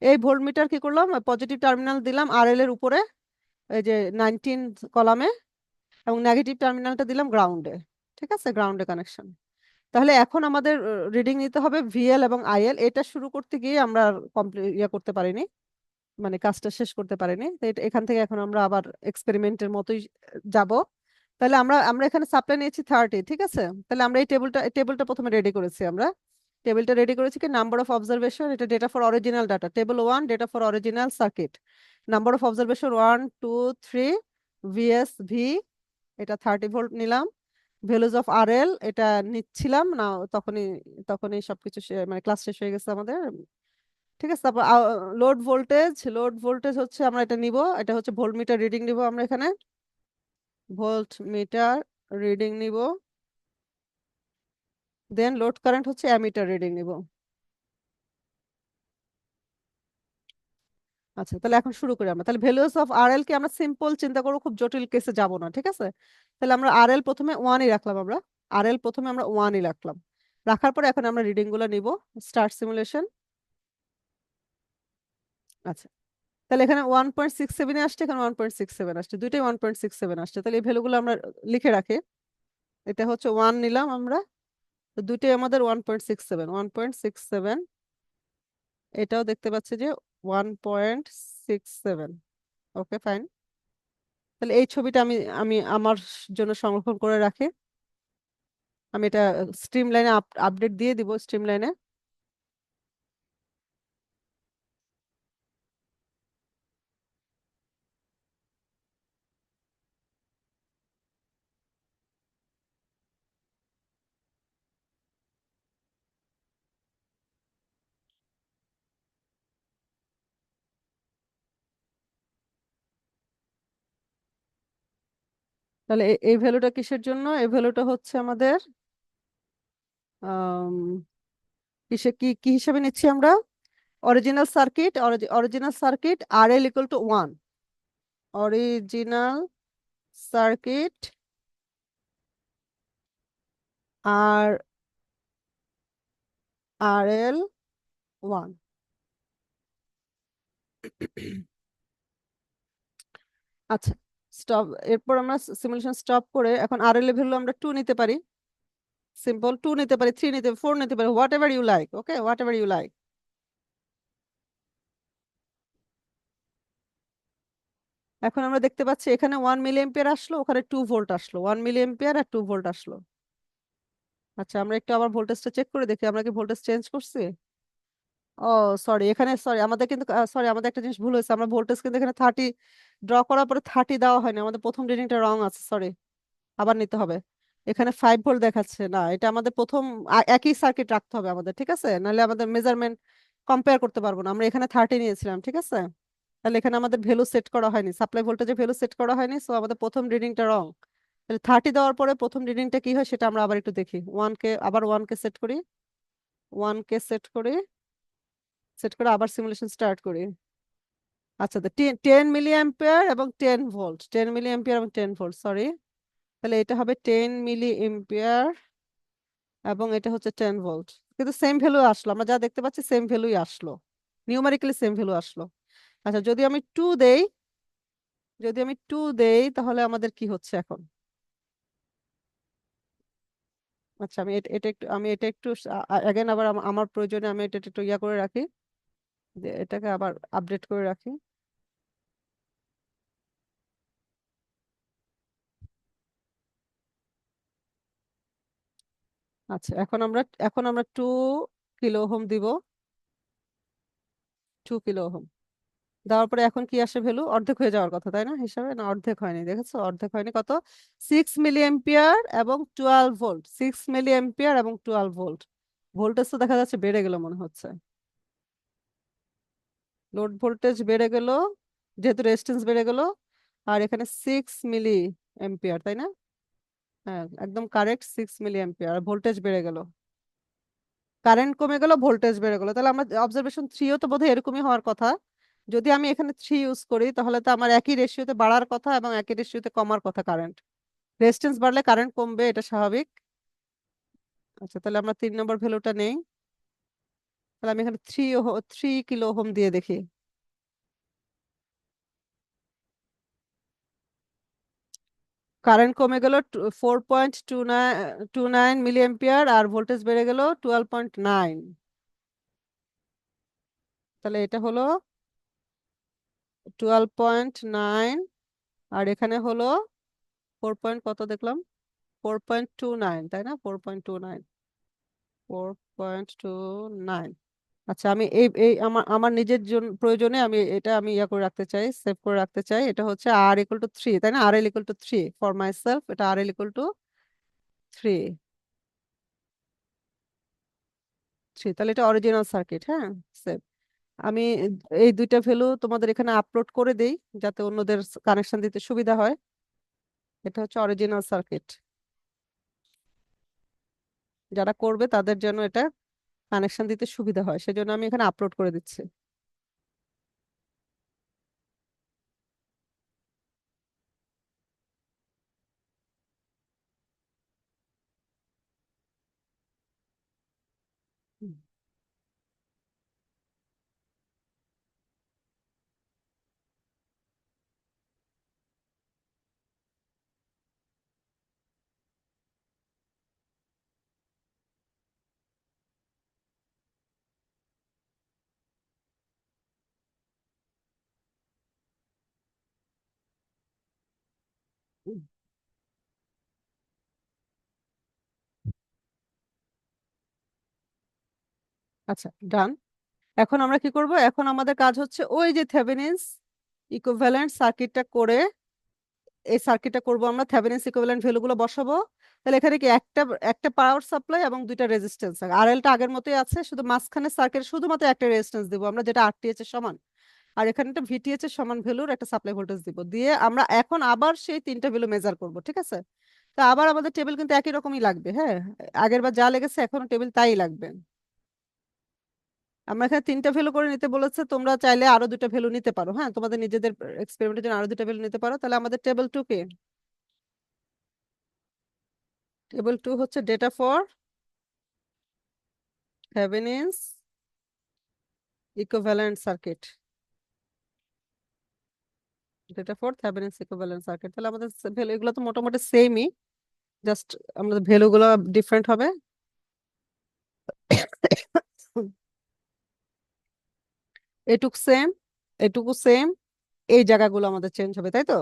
এই ভোল্ট মিটার কি করলাম, পজিটিভ টার্মিনাল দিলাম আরএল এর উপরে, এই যে 19 কলামে, এবং নেগেটিভ টার্মিনালটা দিলাম গ্রাউন্ডে। ঠিক আছে, গ্রাউন্ডে কানেকশন। তাহলে এখন আমাদের রিডিং নিতে হবে ভিএল এবং আইএল। এটা শুরু করতে গিয়ে আমরা কমপ্লিট ইয়ে করতে পারিনি, মানে কাজটা শেষ করতে পারিনি। তো এখান থেকে এখন আমরা আবার এক্সপেরিমেন্টের মতোই যাব। তাহলে আমরা আমরা এখানে সাপ্লাই নিয়েছি 30। ঠিক আছে, তাহলে আমরা এই টেবিলটা প্রথমে রেডি করেছি। আমরা টেবিলটা রেডি করেছি কি, নাম্বার অফ অবজারভেশন, এটা data for original data, table 1, data for original circuit, number of observation 1 2 3, VS V, এটা 30 ভোল্ট নিলাম। ভ্যালুজ অফ আরএল এটা নিচ্ছিলাম না, তখনই তখনই সবকিছু মানে ক্লাস শেষ হয়ে গেছে আমাদের। ঠিক আছে, তারপর লোড ভোল্টেজ হচ্ছে আমরা এটা নিব, এটা হচ্ছে ভোল্ট মিটার রিডিং নিব আমরা এখানে, ভোল্ট মিটার রিডিং নিব। দেন লোড কারেন্ট হচ্ছে অ্যামিটার রিডিং নিব। আচ্ছা, তাহলে এখন শুরু করি আমরা। তাহলে ভ্যালুস অফ আরএল কে আমরা সিম্পল চিন্তা করবো, খুব জটিল কেসে যাব না। ঠিক আছে, তাহলে আমরা আরএল প্রথমে 1-ই রাখলাম, আমরা 1-ই রাখলাম। রাখার পরে এখন আমরা রিডিং গুলো নিব। Start simulation. আচ্ছা, তাহলে এখানে 1.67-এ আসছে, এখানে 1.67 আসছে, দুইটাই 1.67 আসছে। তাহলে এই ভ্যালুগুলো আমরা লিখে রাখি। এটা হচ্ছে 1 নিলাম আমরা, তো দুইটাই আমাদের 1.67। এটাও দেখতে পাচ্ছি যে 1.67। ওকে, ফাইন। তাহলে এই ছবিটা আমি আমি আমার জন্য সংরক্ষণ করে রাখি। আমি এটা স্ট্রিম লাইনে আপডেট দিয়ে দিব, স্ট্রিম লাইনে। তাহলে এই ভ্যালুটা কিসের জন্য? এই ভ্যালুটা হচ্ছে আমাদের আম, কি কি হিসাবে নিচ্ছি আমরা? Original circuit R L equal to 1। Original circuit আর আর এল 1। আচ্ছা, স্টপ। এরপর আমরা সিমুলেশন স্টপ করে এখন আর এল এর ভ্যালু আমরা 2 নিতে পারি, সিম্পল 2 নিতে পারি, 3 নিতে পারি, 4 নিতে পারি, whatever you like. Okay, whatever you like. এখন আমরা দেখতে পাচ্ছি এখানে 1 মিলি এম্পিয়ার আসলো, ওখানে 2 ভোল্ট আসলো। 1 মিলি এম্পিয়ার আর 2 ভোল্ট আসলো। আচ্ছা, আমরা একটু আবার ভোল্টেজটা চেক করে দেখি আমরা কি ভোল্টেজ চেঞ্জ করছি। ও সরি, এখানে সরি আমাদের কিন্তু সরি আমাদের একটা জিনিস ভুল হয়েছে। আমরা ভোল্টেজ কিন্তু এখানে 30 ড্র করার পরে 30 দেওয়া হয়নি, আমাদের প্রথম রিডিংটা রং আছে, সরি। আবার নিতে হবে। এখানে 5 ভোল্ট দেখাচ্ছে না, এটা আমাদের প্রথম একই সার্কিট রাখতে হবে আমাদের, ঠিক আছে? নাহলে আমাদের মেজারমেন্ট কম্পেয়ার করতে পারবো না। আমরা এখানে 30 নিয়েছিলাম, ঠিক আছে? তাহলে এখানে আমাদের ভ্যালু সেট করা হয়নি, সাপ্লাই ভোল্টেজে ভ্যালু সেট করা হয়নি, সো আমাদের প্রথম রিডিংটা রং। তাহলে 30 দেওয়ার পরে প্রথম রিডিংটা কি হয় সেটা আমরা আবার একটু দেখি। ওয়ান কে সেট করি, 1 কে সেট করি, সেট করে আবার সিমুলেশন স্টার্ট করি। আচ্ছা, তো 10 মিলি অ্যাম্পিয়ার এবং 10 ভোল্ট, 10 মিলি অ্যাম্পিয়ার এবং 10 ভোল্ট, সরি। তাহলে এটা হবে 10 মিলি এম্পিয়ার এবং এটা হচ্ছে 10 ভোল্ট। কিন্তু সেম ভ্যালু আসলো, আমরা যা দেখতে পাচ্ছি সেম ভ্যালুই আসলো, নিউমারিক্যালি সেম ভ্যালু আসলো। আচ্ছা, যদি আমি 2 দেই তাহলে আমাদের কি হচ্ছে এখন? আচ্ছা, আমি এটা একটু অ্যাগেন আবার আমার প্রয়োজনে আমি এটা একটু ইয়া করে রাখি, যে এটাকে আবার আপডেট করে রাখি। আচ্ছা, এখন আমরা 2 কিলো ওহম দিব। 2 কিলো ওহম দেওয়ার পরে এখন কি আসে ভ্যালু? অর্ধেক হয়ে যাওয়ার কথা, তাই না? হিসাবে না, অর্ধেক হয়নি, দেখেছো? অর্ধেক হয়নি। কত? 6 মিলি এম্পিয়ার এবং 12 ভোল্ট। 6 মিলি এম্পিয়ার এবং 12 ভোল্ট। ভোল্টেজ তো দেখা যাচ্ছে বেড়ে গেল মনে হচ্ছে। লোড ভোল্টেজ বেড়ে গেল, যেহেতু রেজিস্ট্যান্স বেড়ে গেল। আর এখানে 6 মিলি এম্পিয়ার, তাই না? হ্যাঁ, একদম কারেক্ট, 6 মিলি এম্পিয়ার। ভোল্টেজ বেড়ে গেল, কারেন্ট কমে গেল, ভোল্টেজ বেড়ে গেল। তাহলে আমরা অবজারভেশন 3ও তো বোধহয় এরকমই হওয়ার কথা। যদি আমি এখানে 3 ইউজ করি তাহলে তো আমার একই রেশিওতে বাড়ার কথা এবং একই রেশিওতে কমার কথা কারেন্ট। রেজিস্ট্যান্স বাড়লে কারেন্ট কমবে, এটা স্বাভাবিক। আচ্ছা, তাহলে আমরা 3 নম্বর ভ্যালুটা নেই। তাহলে আমি এখানে 3 কিলো ওহম দিয়ে দেখি। কারেন্ট কমে গেল 4.29 মিলি এম্পিয়ার আর ভোল্টেজ বেড়ে গেল 12.9। তাহলে এটা হলো 12.9, আর এখানে হলো 4 পয়েন্ট কত দেখলাম, 4.29, তাই না? 4.29, 4.29। আচ্ছা, আমি এই এই আমার আমার নিজের জন্য প্রয়োজনে আমি এটা আমি ইয়া করে রাখতে চাই, সেভ করে রাখতে চাই। এটা হচ্ছে R = 3, তাই না? RL = 3 ফর মাই সেলফ, এটা RL = 3। তাহলে এটা অরিজিনাল সার্কিট, হ্যাঁ। সেভ। আমি এই দুইটা ভ্যালু তোমাদের এখানে আপলোড করে দেই যাতে অন্যদের কানেকশন দিতে সুবিধা হয়। এটা হচ্ছে অরিজিনাল সার্কিট, যারা করবে তাদের জন্য এটা কানেকশন দিতে সুবিধা হয়, সেজন্য আমি এখানে আপলোড করে দিচ্ছি। হুম। হুম। আচ্ছা, ডান। এখন আমরা কি করব? এখন আমাদের কাজ হচ্ছে ওই যে থেভেনিনস ইকুইভ্যালেন্ট সার্কিটটা করে, এই সার্কিটটা করব আমরা, থেভেনিনস ইকুইভ্যালেন্ট ভ্যালুগুলো বসাবো। তাহলে এখানে কি একটা একটা পাওয়ার সাপ্লাই এবং দুইটা রেজিস্ট্যান্স, আর এলটা আগের মতোই আছে, শুধু মাঝখানে সার্কিট শুধুমাত্র একটা রেজিস্ট্যান্স দিব আমরা, যেটা RTH এর সমান। আর এখানে একটা ভিটিএইচ এর সমান ভ্যালুর একটা সাপ্লাই ভোল্টেজ দিব, দিয়ে আমরা এখন আবার সেই তিনটা ভ্যালু মেজার করব, ঠিক আছে? তো আবার আমাদের টেবিল কিন্তু একই রকমই লাগবে, হ্যাঁ, আগের বার যা লেগেছে এখনো টেবিল তাই লাগবে। আমরা এখানে তিনটা ভ্যালু করে নিতে বলেছে, তোমরা চাইলে আরো দুটো ভ্যালু নিতে পারো, হ্যাঁ, তোমাদের নিজেদের এক্সপেরিমেন্টের জন্য আরো দুটো ভ্যালু নিতে পারো। তাহলে আমাদের টেবিল টু কে, টেবিল টু হচ্ছে data for Thevenin's equivalent circuit, data for Thevenin's equivalent circuit. তাহলে আমাদের ভ্যালু এগুলো তো মোটামুটি সেমই, জাস্ট আমাদের ভ্যালু গুলো ডিফারেন্ট হবে। এটুকু সেম, এটুকু সেম, এই জায়গাগুলো আমাদের চেঞ্জ হবে, তাই তো?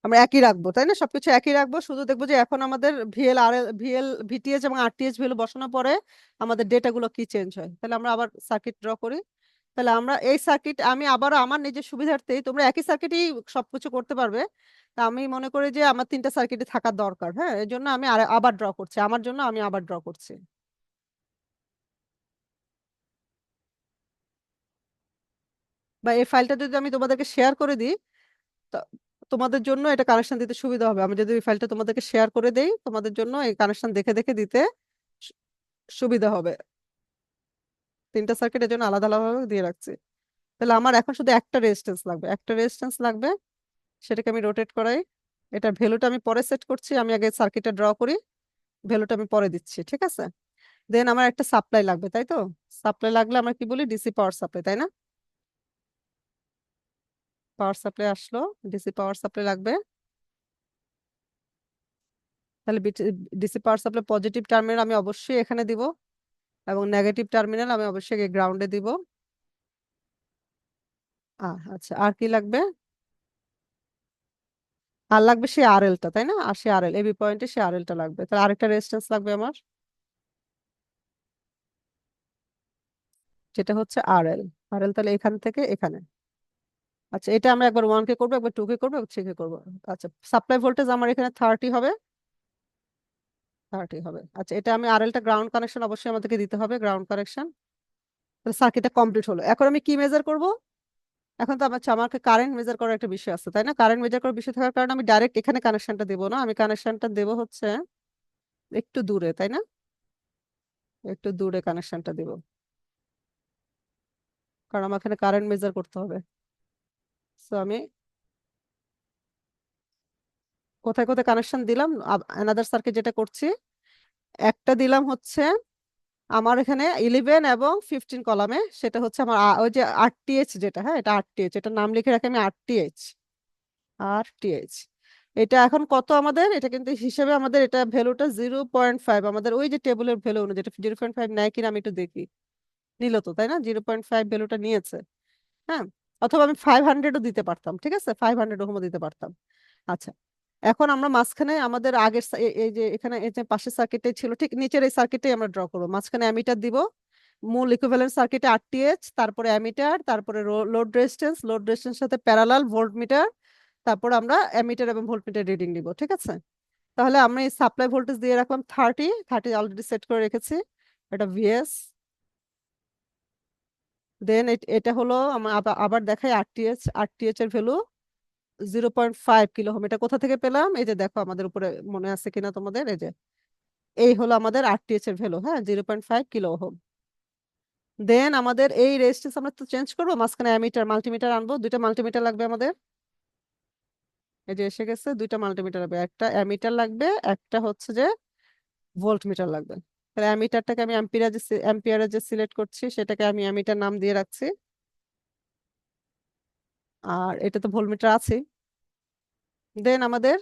আমরা একই রাখবো, তাই না? সবকিছু একই রাখবো, শুধু দেখবো যে এখন আমাদের ভিএল আর ভিএল ভিটিএইচ এবং আরটিএইচ ভ্যালু বসানোর পরে আমাদের ডেটাগুলো কি চেঞ্জ হয়। তাহলে আমরা আবার সার্কিট ড্র করি। তাহলে আমরা এই সার্কিট, আমি আবার আমার নিজের সুবিধার্থেই, তোমরা একই সার্কিটই সবকিছু করতে পারবে, তা আমি মনে করি যে আমার তিনটা সার্কিটে থাকার দরকার, হ্যাঁ, এই জন্য আমি আবার ড্র করছি, আমার জন্য আমি আবার ড্র করছি। বা এই ফাইলটা যদি আমি তোমাদেরকে শেয়ার করে দিই, তা- তোমাদের জন্য এটা কানেকশন দিতে সুবিধা হবে। আমি যদি এই ফাইলটা তোমাদেরকে শেয়ার করে দেই, তোমাদের জন্য এই কানেকশন দেখে দেখে দিতে সু- সুবিধা হবে। তিনটা সার্কিটের জন্য আলাদা আলাদাভাবে দিয়ে রাখছি। তাহলে আমার এখন শুধু একটা রেজিস্ট্যান্স লাগবে, একটা রেজিস্ট্যান্স লাগবে, সেটাকে আমি রোটেট করাই। এটা ভ্যালুটা আমি পরে সেট করছি, আমি আগে সার্কিটটা ড্র করি, ভ্যালুটা আমি পরে দিচ্ছি, ঠিক আছে? দেন আমার একটা সাপ্লাই লাগবে, তাই তো? সাপ্লাই লাগলে আমরা কি বলি, ডিসি পাওয়ার সাপ্লাই, তাই না? পাওয়ার সাপ্লাই আসলো, ডিসি পাওয়ার সাপ্লাই লাগবে। তাহলে DC power supply positive terminal আমি অবশ্যই এখানে দিব, এবং নেগেটিভ টার্মিনাল আমি অবশ্যই গ্রাউন্ডে দিব। আচ্ছা, আর কি লাগবে? আর লাগবে সেই আরএলটা, তাই না? আর সেই আরএল এবি পয়েন্টে সেই আরএলটা লাগবে। তাহলে আরেকটা রেজিস্ট্যান্স লাগবে আমার, যেটা হচ্ছে আরএল। আরএল তাহলে এখান থেকে এখানে। আচ্ছা, এটা আমরা একবার 1 কে করবো, একবার 2 কে করবো, 3 কে করবো। আচ্ছা, সাপ্লাই ভোল্টেজ আমার এখানে 30 হবে, 30 হবে। আচ্ছা, এটা আমি আরএলটা গ্রাউন্ড কানেকশন অবশ্যই আমাদেরকে দিতে হবে, গ্রাউন্ড কানেকশন। তাহলে সার্কিটটা কমপ্লিট হলো। এখন আমি কি মেজার করব? এখন তো আমাকে কারেন্ট মেজার করার একটা বিষয় আছে, তাই না? কারেন্ট মেজার করার বিষয় থাকার কারণে আমি ডাইরেক্ট এখানে কানেকশনটা দেবো না, আমি কানেকশনটা দেবো হচ্ছে একটু দূরে, তাই না? একটু দূরে কানেকশনটা দিব, কারণ আমার এখানে কারেন্ট মেজার করতে হবে। সো আমি কোথায় কোথায় কানেকশন দিলাম, অ্যানাদার সার্কিট যেটা করছি, একটা দিলাম হচ্ছে আমার এখানে 11 এবং 15 কলামে, সেটা হচ্ছে আমার ওই যে আরটিএইচ যেটা, হ্যাঁ, এটা আরটিএইচ, এটা নাম লিখে রাখি আমি আরটিএইচ, আরটিএইচ। এটা এখন কত আমাদের, এটা কিন্তু হিসেবে আমাদের এটা ভ্যালুটা 0.5, আমাদের ওই যে টেবিলের ভ্যালু অনুযায়ী, যেটা 0.5 নেয় কিনা আমি একটু দেখি। নিল তো, তাই না? 0.5 ভ্যালুটা নিয়েছে, হ্যাঁ। অথবা আমি 500ও দিতে পারতাম, ঠিক আছে, 500 ওহমও দিতে পারতাম। আচ্ছা, এখন আমরা মাঝখানে আমাদের আগের এই যে এখানে এই যে পাশের সার্কিটে ছিল, ঠিক নিচের এই সার্কিটটাই আমরা ড্র করবো, মাঝখানে অ্যামিটার দিব। মূল ইকুইভ্যালেন্ট সার্কিটে আরটিএইচ, তারপরে অ্যামিটার, তারপরে লোড রেজিস্ট্যান্স, লোড রেজিস্ট্যান্স সাথে প্যারালাল ভোল্টমিটার, তারপর আমরা অ্যামিটার এবং ভোল্টমিটার রিডিং নিব, ঠিক আছে? তাহলে আমরা এই সাপ্লাই ভোল্টেজ দিয়ে রাখলাম 30, 30 অলরেডি সেট করে রেখেছি, এটা ভিএস। দেন এটা হলো আমরা আবার দেখাই আরটিএইচ, আরটিএইচ এর ভ্যালু 0.5 কিলো ওহম। এটা কোথা থেকে পেলাম? এই যে দেখো আমাদের উপরে, মনে আছে কিনা তোমাদের, এই যে এই হলো আমাদের আরটিএইচ এর ভ্যালু, হ্যাঁ, 0.5 কিলো ওহম। দেন আমাদের এই রেজিস্ট্যান্স আমরা তো চেঞ্জ করবো, মাঝখানে অ্যামিটার মাল্টিমিটার আনবো, দুইটা মাল্টিমিটার লাগবে আমাদের। এই যে এসে গেছে, দুইটা মাল্টিমিটার লাগবে, একটা অ্যামিটার লাগবে, একটা হচ্ছে যে ভোল্ট মিটার লাগবে। তাহলে অ্যামিটারটাকে আমি অ্যাম্পিয়ারে যে সিলেক্ট করছি, সেটাকে আমি অ্যামিটার নাম দিয়ে রাখছি। আর এটা তো ভোল্ট মিটার আছে। দেন আমাদের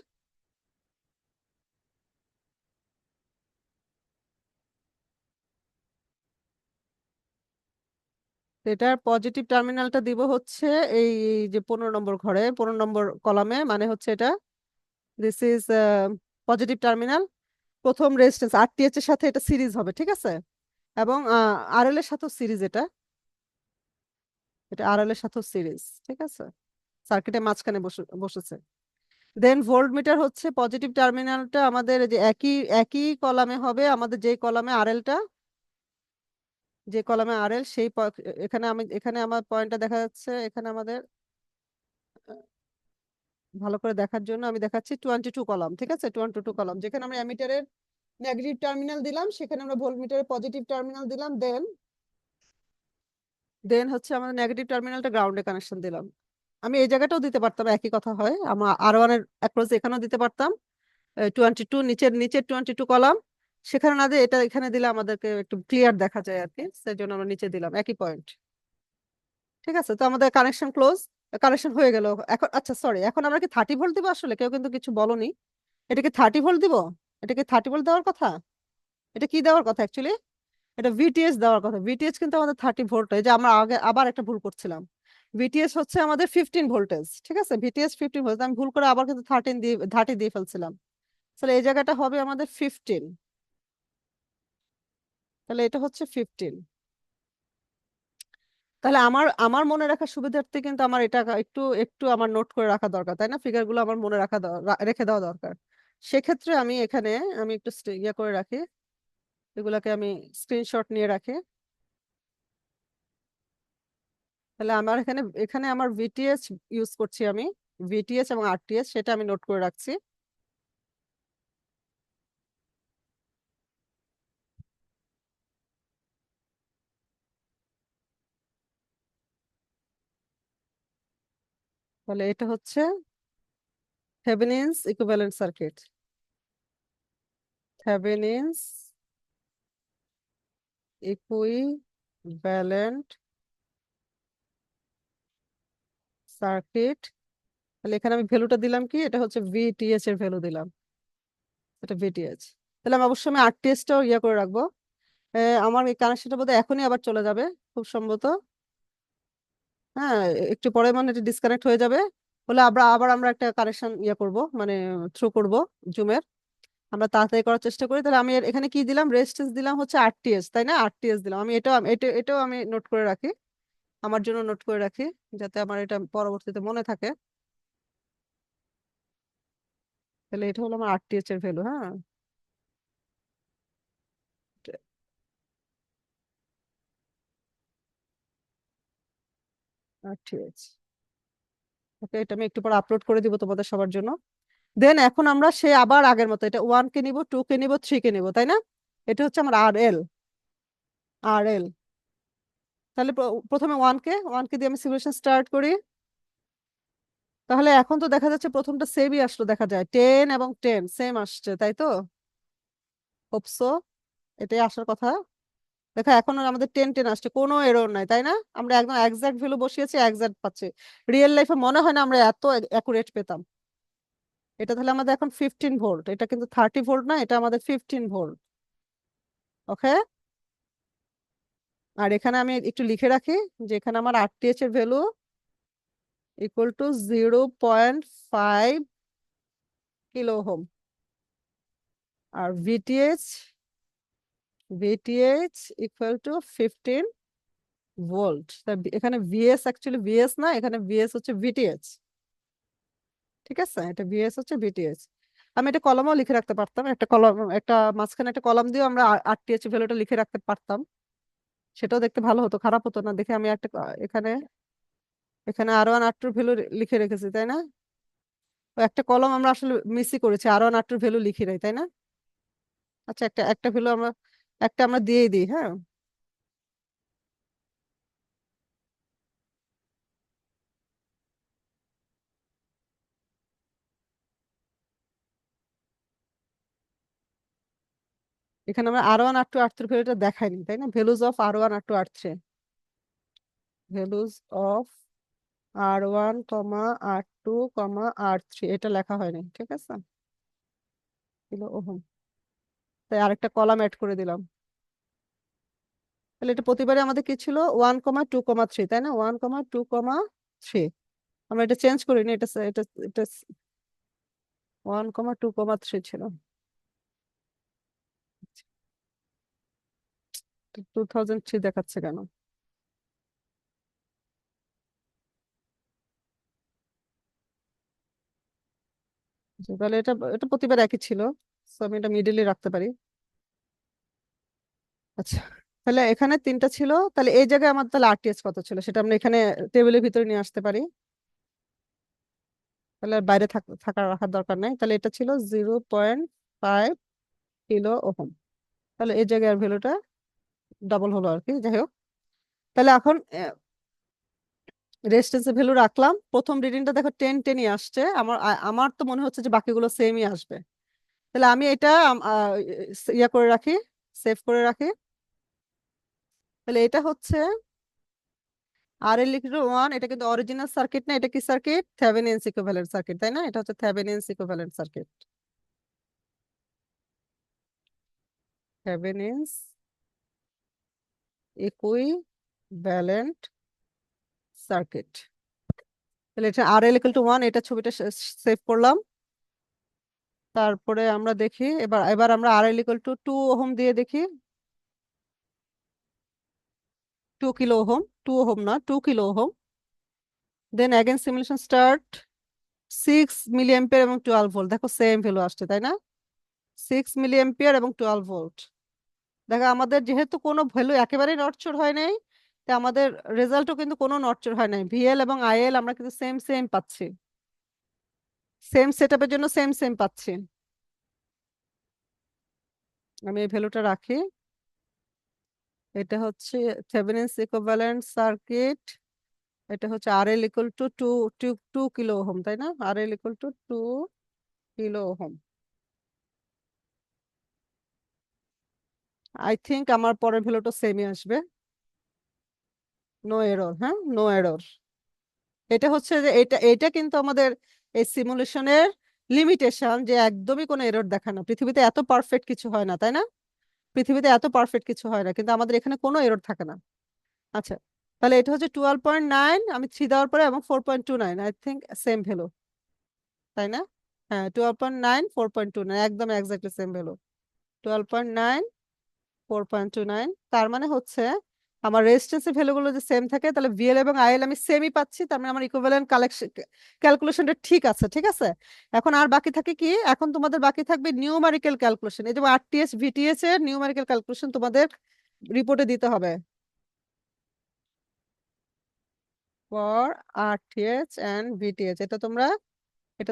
এটার পজিটিভ টার্মিনালটা দিব হচ্ছে এই যে 15 নম্বর ঘরে, 15 নম্বর কলামে, মানে হচ্ছে এটা দিস ইজ পজিটিভ টার্মিনাল। প্রথম রেজিস্ট্যান্স আরটিএইচ এর সাথে এটা সিরিজ হবে, ঠিক আছে? এবং আরএল এর সাথেও সিরিজ, এটা আরএল এর সাথেও সিরিজ, ঠিক আছে? সার্কিটের মাঝখানে বসেছে। দেন ভোল্ট মিটার হচ্ছে পজিটিভ টার্মিনালটা আমাদের যে একই একই কলামে হবে, আমাদের যেই কলামে আরএলটা, যে কলামে আরএল সেই এখানে আমার পয়েন্টটা দেখা যাচ্ছে, এখানে আমাদের ভালো করে দেখার জন্য আমি দেখাচ্ছি 22 কলাম, ঠিক আছে, 22 কলাম, যেখানে আমরা অ্যামিটারের নেগেটিভ টার্মিনাল দিলাম, সেখানে আমরা ভোল্টমিটারের পজিটিভ টার্মিনাল দিলাম, দেন হচ্ছে আমাদের নেগেটিভ টার্মিনালটা গ্রাউন্ডে কানেকশন দিলাম। আমি এই জায়গাটাও দিতে পারতাম, একই কথা হয়, আমার R1 এর অ্যাক্রস এখানেও দিতে পারতাম, 22 নিচের নিচের 22 কলাম, সেখানে না দিয়ে এটা এখানে দিলে আমাদেরকে একটু ক্লিয়ার দেখা যায় আর কি, সেই জন্য আমরা নিচে দিলাম একই পয়েন্ট। ঠিক আছে, তো আমাদের কানেকশন ক্লোজ, কানেকশন হয়ে গেল। এখন আচ্ছা সরি, এখন আমরা কি 30 ভোল্ট দিব? আসলে কেউ কিন্তু কিছু বলনি, এটা কি 30 ভোল্ট দিব? এটা কি 30 ভোল্ট দেওয়ার কথা? এটা কি দেওয়ার কথা অ্যাকচুয়ালি? এটা ভিটিএস দেওয়ার কথা। ভিটিএস কিন্তু আমাদের 30 ভোল্ট, এই যে আমরা আগে আবার একটা ভুল করছিলাম। ভিটিএস হচ্ছে আমাদের 15 ভোল্টেজ, ঠিক আছে, ভিটিএস 15 ভোল্ট, আমি ভুল করে আবার কিন্তু 30 দিয়ে ফেলছিলাম। তাহলে এই জায়গাটা হবে আমাদের 15, তাহলে এটা হচ্ছে 15। তাহলে আমার আমার মনে রাখার সুবিধার্থে কিন্তু আমার এটা একটু একটু আমার নোট করে রাখা দরকার, তাই না? ফিগারগুলো আমার মনে রেখে দেওয়া দরকার। সেক্ষেত্রে আমি এখানে আমি একটু ইয়ে করে রাখি, এগুলাকে আমি স্ক্রিনশট নিয়ে রাখি। তাহলে আমার এখানে এখানে আমার ভিটিএস ইউজ করছি আমি, ভিটিএস এবং আরটিএস, সেটা আমি নোট করে রাখছি। তাহলে এটা হচ্ছে Thevenin's equivalent circuit, Thevenin's equivalent circuit. তাহলে এখানে আমি ভ্যালুটা দিলাম কি, এটা হচ্ছে ভিটিএস এর ভ্যালু দিলাম, এটা ভিটিএস। তাহলে আমি অবশ্যই আমি আরটিএসটাও ইয়ে করে রাখবো। আমার এই কানেকশনটা বোধহয় এখনই আবার চলে যাবে খুব সম্ভবত। হ্যাঁ, একটু পরে মানে এটা ডিসকানেক্ট হয়ে যাবে, বলে আবার আমরা একটা কানেকশন ইয়ে করব, মানে থ্রু করব জুমের। আমরা তাড়াতাড়ি করার চেষ্টা করি। তাহলে আমি এখানে কি দিলাম, রেজিস্ট্যান্স দিলাম হচ্ছে আরটিএস, তাই না? আরটিএস দিলাম আমি, এটাও আমি নোট করে রাখি, আমার জন্য নোট করে রাখি, যাতে আমার এটা পরবর্তীতে মনে থাকে। তাহলে এটা হলো আমার আরটিএস এর ভ্যালু। হ্যাঁ, আরটিএস। ওকে, এটা আমি একটু পর আপলোড করে দিব তোমাদের সবার জন্য। দেন এখন আমরা সে আবার আগের মতো এটা 1 কে নিব, 2 কে নিব, 3 কে নিব, তাই না? এটা হচ্ছে আমার আর এল। তাহলে প্রথমে 1 কে দিয়ে আমি সিমুলেশন স্টার্ট করি। তাহলে এখন তো দেখা যাচ্ছে প্রথমটা সেমই আসলো, দেখা যায় 10 এবং 10 সেম আসছে, তাই তো? হোপসো, এটাই আসার কথা। দেখো এখন আমাদের 10 10 আসছে, কোনো এরর নাই, তাই না? আমরা একদম এক্সাক্ট ভ্যালু বসিয়েছি, এক্সাক্ট পাচ্ছি। রিয়েল লাইফে মনে হয় না আমরা এত অ্যাকুরেট পেতাম। এটা তাহলে আমাদের এখন 15 ভোল্ট, এটা কিন্তু 30 ভোল্ট না, এটা আমাদের 15 ভোল্ট। ওকে, আর এখানে আমি একটু লিখে রাখি যে এখানে আমার আরটিএইচ এর value equal to 0.5 kilo ohm, আর ভিটিএইচ ইকুয়াল টু 15 ভোল্ট। এখানে ভিএস অ্যাকচুয়ালি ভিএস না, এখানে ভিএস হচ্ছে ভিটিএইচ। ঠিক আছে, এটা ভিএস হচ্ছে ভিটিএইচ। আমি এটা কলমও লিখে রাখতে পারতাম, একটা কলম, একটা মাঝখানে একটা কলম দিয়ে আমরা আরটিএইচ ভ্যালুটা লিখে রাখতে পারতাম, সেটাও দেখতে ভালো হতো, খারাপ হতো না দেখে। আমি একটা এখানে এখানে R1 R2 ভ্যালু লিখে রেখেছি, তাই না? ও একটা কলম আমরা আসলে মিসই করেছি, R1 R2 ভ্যালু লিখি নাই, তাই না? আচ্ছা, একটা একটা ভ্যালু আমরা একটা আমরা দিয়েই দিই। হ্যাঁ, এখানে আমরা R1 R2 R3 ভ্যালুটা দেখাইনি, তাই না? Values of R1 R2 R3, values of R1 R2 এটা লেখা হয়নি, ঠিক আছে? কিলো ওহম, তাই আরেকটা কলাম অ্যাড করে দিলাম। তাহলে এটা প্রতিবারে আমাদের কি ছিল, 1,2,3, তাই না? 1,2,3, আমরা এটা চেঞ্জ করিনি, এটা 1,2,3 ছিল। 2003 দেখাচ্ছে কেন? আচ্ছা, তাহলে এটা এটা প্রতিবার একই ছিল, তো আমি এটা মিডলে রাখতে পারি। আচ্ছা, তাহলে এখানে তিনটা ছিল, তাহলে এই জায়গায় আমার তাহলে আরটিএস কত ছিল সেটা আমরা এখানে টেবিলের ভিতরে নিয়ে আসতে পারি। তাহলে আর বাইরে থাকার রাখার দরকার নাই। তাহলে এটা ছিল 0.5 কিলো ওহম। তাহলে এই জায়গায় ভ্যালুটা ডাবল হলো আর কি, যাই হোক। তাহলে এখন রেজিস্ট্যান্সের ভ্যালু রাখলাম। প্রথম রিডিংটা দেখো 10-10ই আসছে। আমার তো মনে হচ্ছে যে বাকিগুলো সেমই আসবে। তাহলে আমি এটা ইয়া করে রাখি, সেভ করে রাখি। তাহলে এটা হচ্ছে আর এল ইকুয়াল টু 1। এটা কিন্তু অরিজিনাল সার্কিট না, এটা কি সার্কিট? থেভেনিনস ইকুইভ্যালেন্ট সার্কিট, তাই না? এটা হচ্ছে Thevenin's equivalent circuit. Thevenin's equivalent circuit. তাহলে এটা আর এল ইকুয়াল টু 1, এটা ছবিটা সেভ করলাম। তারপরে আমরা দেখি এবার এবার আমরা R L equal to 2 ohm দিয়ে দেখি। 2 কিলো ওহম, 2 ওহম না, 2 kilo ohm. Then again simulation start. 6 milli ampere এবং 12 ভোল্ট, দেখো সেম ভ্যালু আসছে, তাই না? 6 মিলি অ্যাম্পিয়ার এবং 12 ভোল্ট। দেখো আমাদের যেহেতু কোনো ভ্যালু একেবারেই নড়চড় হয় নাই, তাই আমাদের রেজাল্টও কিন্তু কোনো নড়চড় হয় নাই। ভিএল এবং আইএল আমরা কিন্তু সেম সেম পাচ্ছি, সেম সেটআপের জন্য সেম সেম পাচ্ছি। আমি এই ভ্যালুটা রাখি। এটা হচ্ছে থেভেনিনস ইকুইভ্যালেন্ট সার্কিট। এটা হচ্ছে R L equal to to to two kilo ohm, তাই না? R L equal to 2 kilo ohm. I think আমার পরের ভ্যালুটা সেমই আসবে। নো এরর, হ্যাঁ, নো এরর। এটা হচ্ছে যে এটা এটা কিন্তু আমাদের এই সিমুলেশনের লিমিটেশন, যে একদমই কোনো এরর দেখায় না। পৃথিবীতে এত পারফেক্ট কিছু হয় না, তাই না? পৃথিবীতে এত পারফেক্ট কিছু হয় না, কিন্তু আমাদের এখানে কোনো এরর থাকে না। আচ্ছা, তাহলে এটা হচ্ছে 12.9, আমি 3 দেওয়ার পরে, এবং 4.29, আই থিঙ্ক সেম ভ্যালু, তাই না? হ্যাঁ, 12.9, 4.29, একদম এক্স্যাক্টলি সেম ভ্যালু। 12.9, 4.29, তার মানে হচ্ছে আমার রেজিস্ট্যান্সের ভ্যালুগুলো যে সেম থাকে, তাহলে ভিএল এবং আইএল আমি সেমই পাচ্ছি। তার মানে আমার ইকুইভ্যালেন্ট ক্যালকুলেশনটা ঠিক আছে, ঠিক আছে। এখন আর বাকি থাকে কি? এখন তোমাদের বাকি থাকবে নিউমারিক্যাল ক্যালকুলেশন। এই যে আরটিএস ভিটিএস এর নিউমারিক্যাল ক্যালকুলেশন তোমাদের রিপোর্টে দিতে হবে। ফর আরটিএস এন্ড ভিটিএস, এটা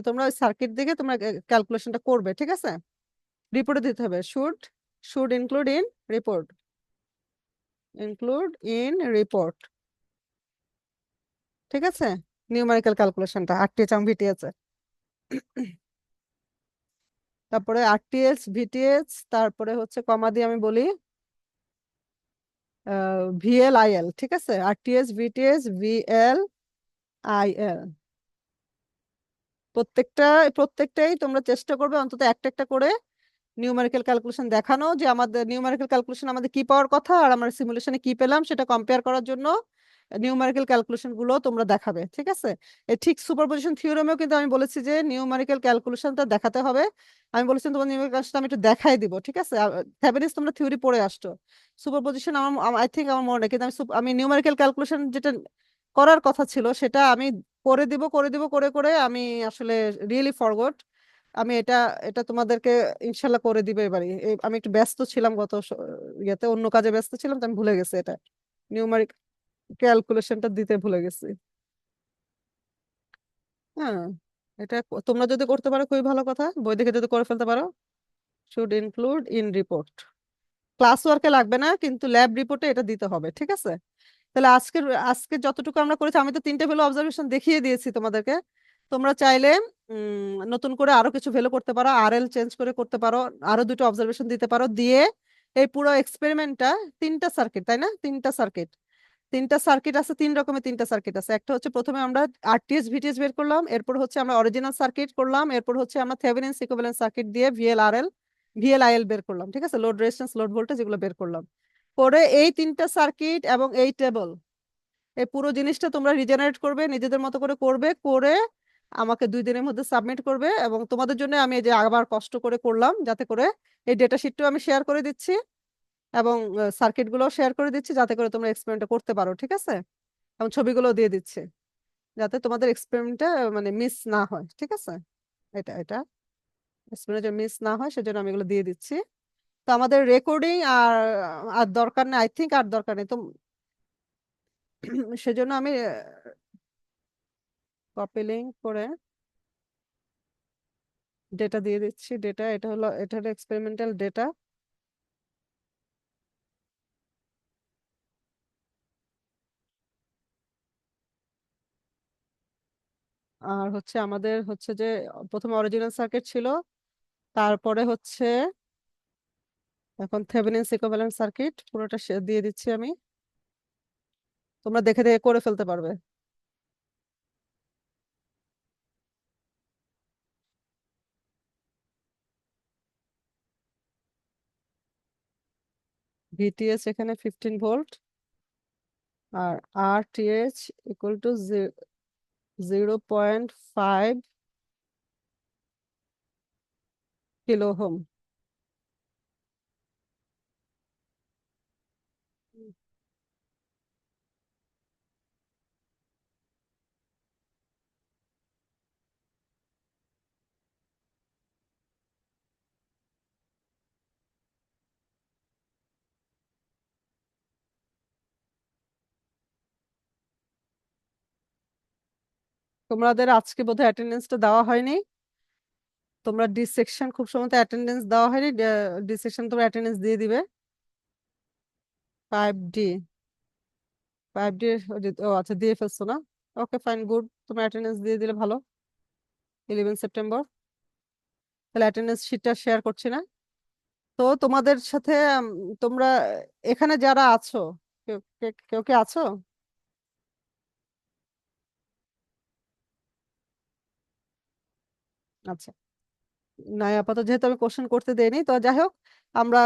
তোমরা ওই সার্কিট দিকে তোমরা ক্যালকুলেশনটা করবে, ঠিক আছে? রিপোর্টে দিতে হবে। শুড ইনক্লুড ইন রিপোর্ট, ঠিক আছে? নিউমেরিক্যাল ক্যালকুলেশনটা আরটিএস এবং ভিটিএস এর। তারপরে আরটিএস ভিটিএস, তারপরে হচ্ছে কমা দিয়ে আমি বলি ভিএল আইএল, ঠিক আছে? আরটিএস ভিটিএস ভিএল আইএল, প্রত্যেকটা প্রত্যেকটাই তোমরা চেষ্টা করবে অন্তত একটা একটা করে নিউমেরিক্যাল ক্যালকুলেশন দেখানো, যে আমাদের নিউমেরিক্যাল ক্যালকুলেশন আমাদের কি পাওয়ার কথা আর আমরা সিমুলেশনে কি পেলাম সেটা কম্পেয়ার করার জন্য নিউমেরিক্যাল ক্যালকুলেশন গুলো তোমরা দেখাবে, ঠিক আছে? ঠিক সুপারপজিশন থিওরেমেও কিন্তু আমি বলেছি যে নিউমেরিক্যাল ক্যালকুলেশনটা দেখাতে হবে। আমি বলেছি তোমার নিউমেরিক্যাল ক্যালকুলেশন আমি একটু দেখাই দিব, ঠিক আছে? থেভেনিনস তোমরা থিওরি পড়ে আসছো, সুপারপজিশন আমার আই থিঙ্ক আমার মনে নেই, কিন্তু আমি নিউমেরিক্যাল ক্যালকুলেশন যেটা করার কথা ছিল সেটা আমি করে দিব করে করে আমি আসলে রিয়েলি ফরগট। আমি এটা এটা তোমাদেরকে ইনশাল্লাহ করে দিবে এবারে। আমি একটু ব্যস্ত ছিলাম ইয়েতে, অন্য কাজে ব্যস্ত ছিলাম, তো আমি ভুলে গেছি এটা নিউমারিক ক্যালকুলেশনটা দিতে ভুলে গেছি। হ্যাঁ, এটা তোমরা যদি করতে পারো খুবই ভালো কথা, বই দেখে যদি করে ফেলতে পারো। Should include in report, class ওয়ার্কে লাগবে না, কিন্তু ল্যাব রিপোর্টে এটা দিতে হবে, ঠিক আছে? তাহলে আজকের আজকে যতটুকু আমরা করেছি, আমি তো 3টে ভ্যালু অবজারভেশন দেখিয়ে দিয়েছি তোমাদেরকে। তোমরা চাইলে নতুন করে আরো কিছু ভ্যালু করতে পারো, আরএল চেঞ্জ করে করতে পারো, আরো 2টো অবজারভেশন দিতে পারো, দিয়ে এই পুরো এক্সপেরিমেন্টটা, 3টা সার্কিট, তাই না? 3টা সার্কিট আছে, 3 রকমের 3টা সার্কিট আছে। একটা হচ্ছে প্রথমে আমরা আরটিএস ভিটিএস বের করলাম, এরপর হচ্ছে আমরা অরিজিনাল সার্কিট করলাম, এরপর হচ্ছে আমরা থেভেনিনস ইকুইভ্যালেন্ট সার্কিট দিয়ে ভিএল আইএল বের করলাম, ঠিক আছে? লোড রেজিস্ট্যান্স, লোড ভোল্টেজ, এগুলো বের করলাম। করে এই 3টা সার্কিট এবং এই টেবল, এই পুরো জিনিসটা তোমরা রিজেনারেট করবে, নিজেদের মতো করে করবে, করে আমাকে 2 দিনের মধ্যে সাবমিট করবে। এবং তোমাদের জন্য আমি এই যে আবার কষ্ট করে করলাম, যাতে করে এই ডেটা শিটটাও আমি শেয়ার করে দিচ্ছি এবং সার্কিট গুলো শেয়ার করে দিচ্ছি, যাতে করে তোমরা এক্সপেরিমেন্টটা করতে পারো, ঠিক আছে? এবং ছবিগুলো দিয়ে দিচ্ছি, যাতে তোমাদের এক্সপেরিমেন্টটা মানে মিস না হয়, ঠিক আছে? এটা এক্সপেরিমেন্ট মিস না হয় সেজন্য আমি এগুলো দিয়ে দিচ্ছি। তো আমাদের রেকর্ডিং আর আর দরকার নেই, আই থিঙ্ক আর দরকার নেই তো। সেজন্য আমি কপি লিঙ্ক করে ডেটা দিয়ে দিচ্ছি। ডেটা এটা হলো এক্সপেরিমেন্টাল ডেটা। আর হচ্ছে আমাদের হচ্ছে যে প্রথমে অরিজিনাল সার্কিট ছিল, তারপরে হচ্ছে এখন থেভেনিনস ইকুইভ্যালেন্ট সার্কিট পুরোটা দিয়ে দিচ্ছি আমি। তোমরা দেখে দেখে করে ফেলতে পারবে। ভিটিএস এখানে 15 ভোল্ট, আর RTH equal to 0.5 kilo ohm. তোমাদের আজকে বোধহয় অ্যাটেন্ডেন্সটা দেওয়া হয়নি। তোমরা ডি সেকশন খুব সময় অ্যাটেন্ডেন্স দেওয়া হয়নি, ডি সেকশন তোমরা অ্যাটেন্ডেন্স দিয়ে দিবে। 5D, 5D। ও আচ্ছা, দিয়ে ফেলছো না? ওকে, ফাইন, গুড, তোমরা অ্যাটেন্ডেন্স দিয়ে দিলে ভালো। 11 সেপ্টেম্বর। তাহলে অ্যাটেন্ডেন্স শিটটা শেয়ার করছি না। তো তোমাদের সাথে তোমরা এখানে যারা আছো, কেউ কি আছো? আচ্ছা, নাই আপাতত যেহেতু আমি কোশ্চেন করতে দেইনি, তো যাই হোক আমরা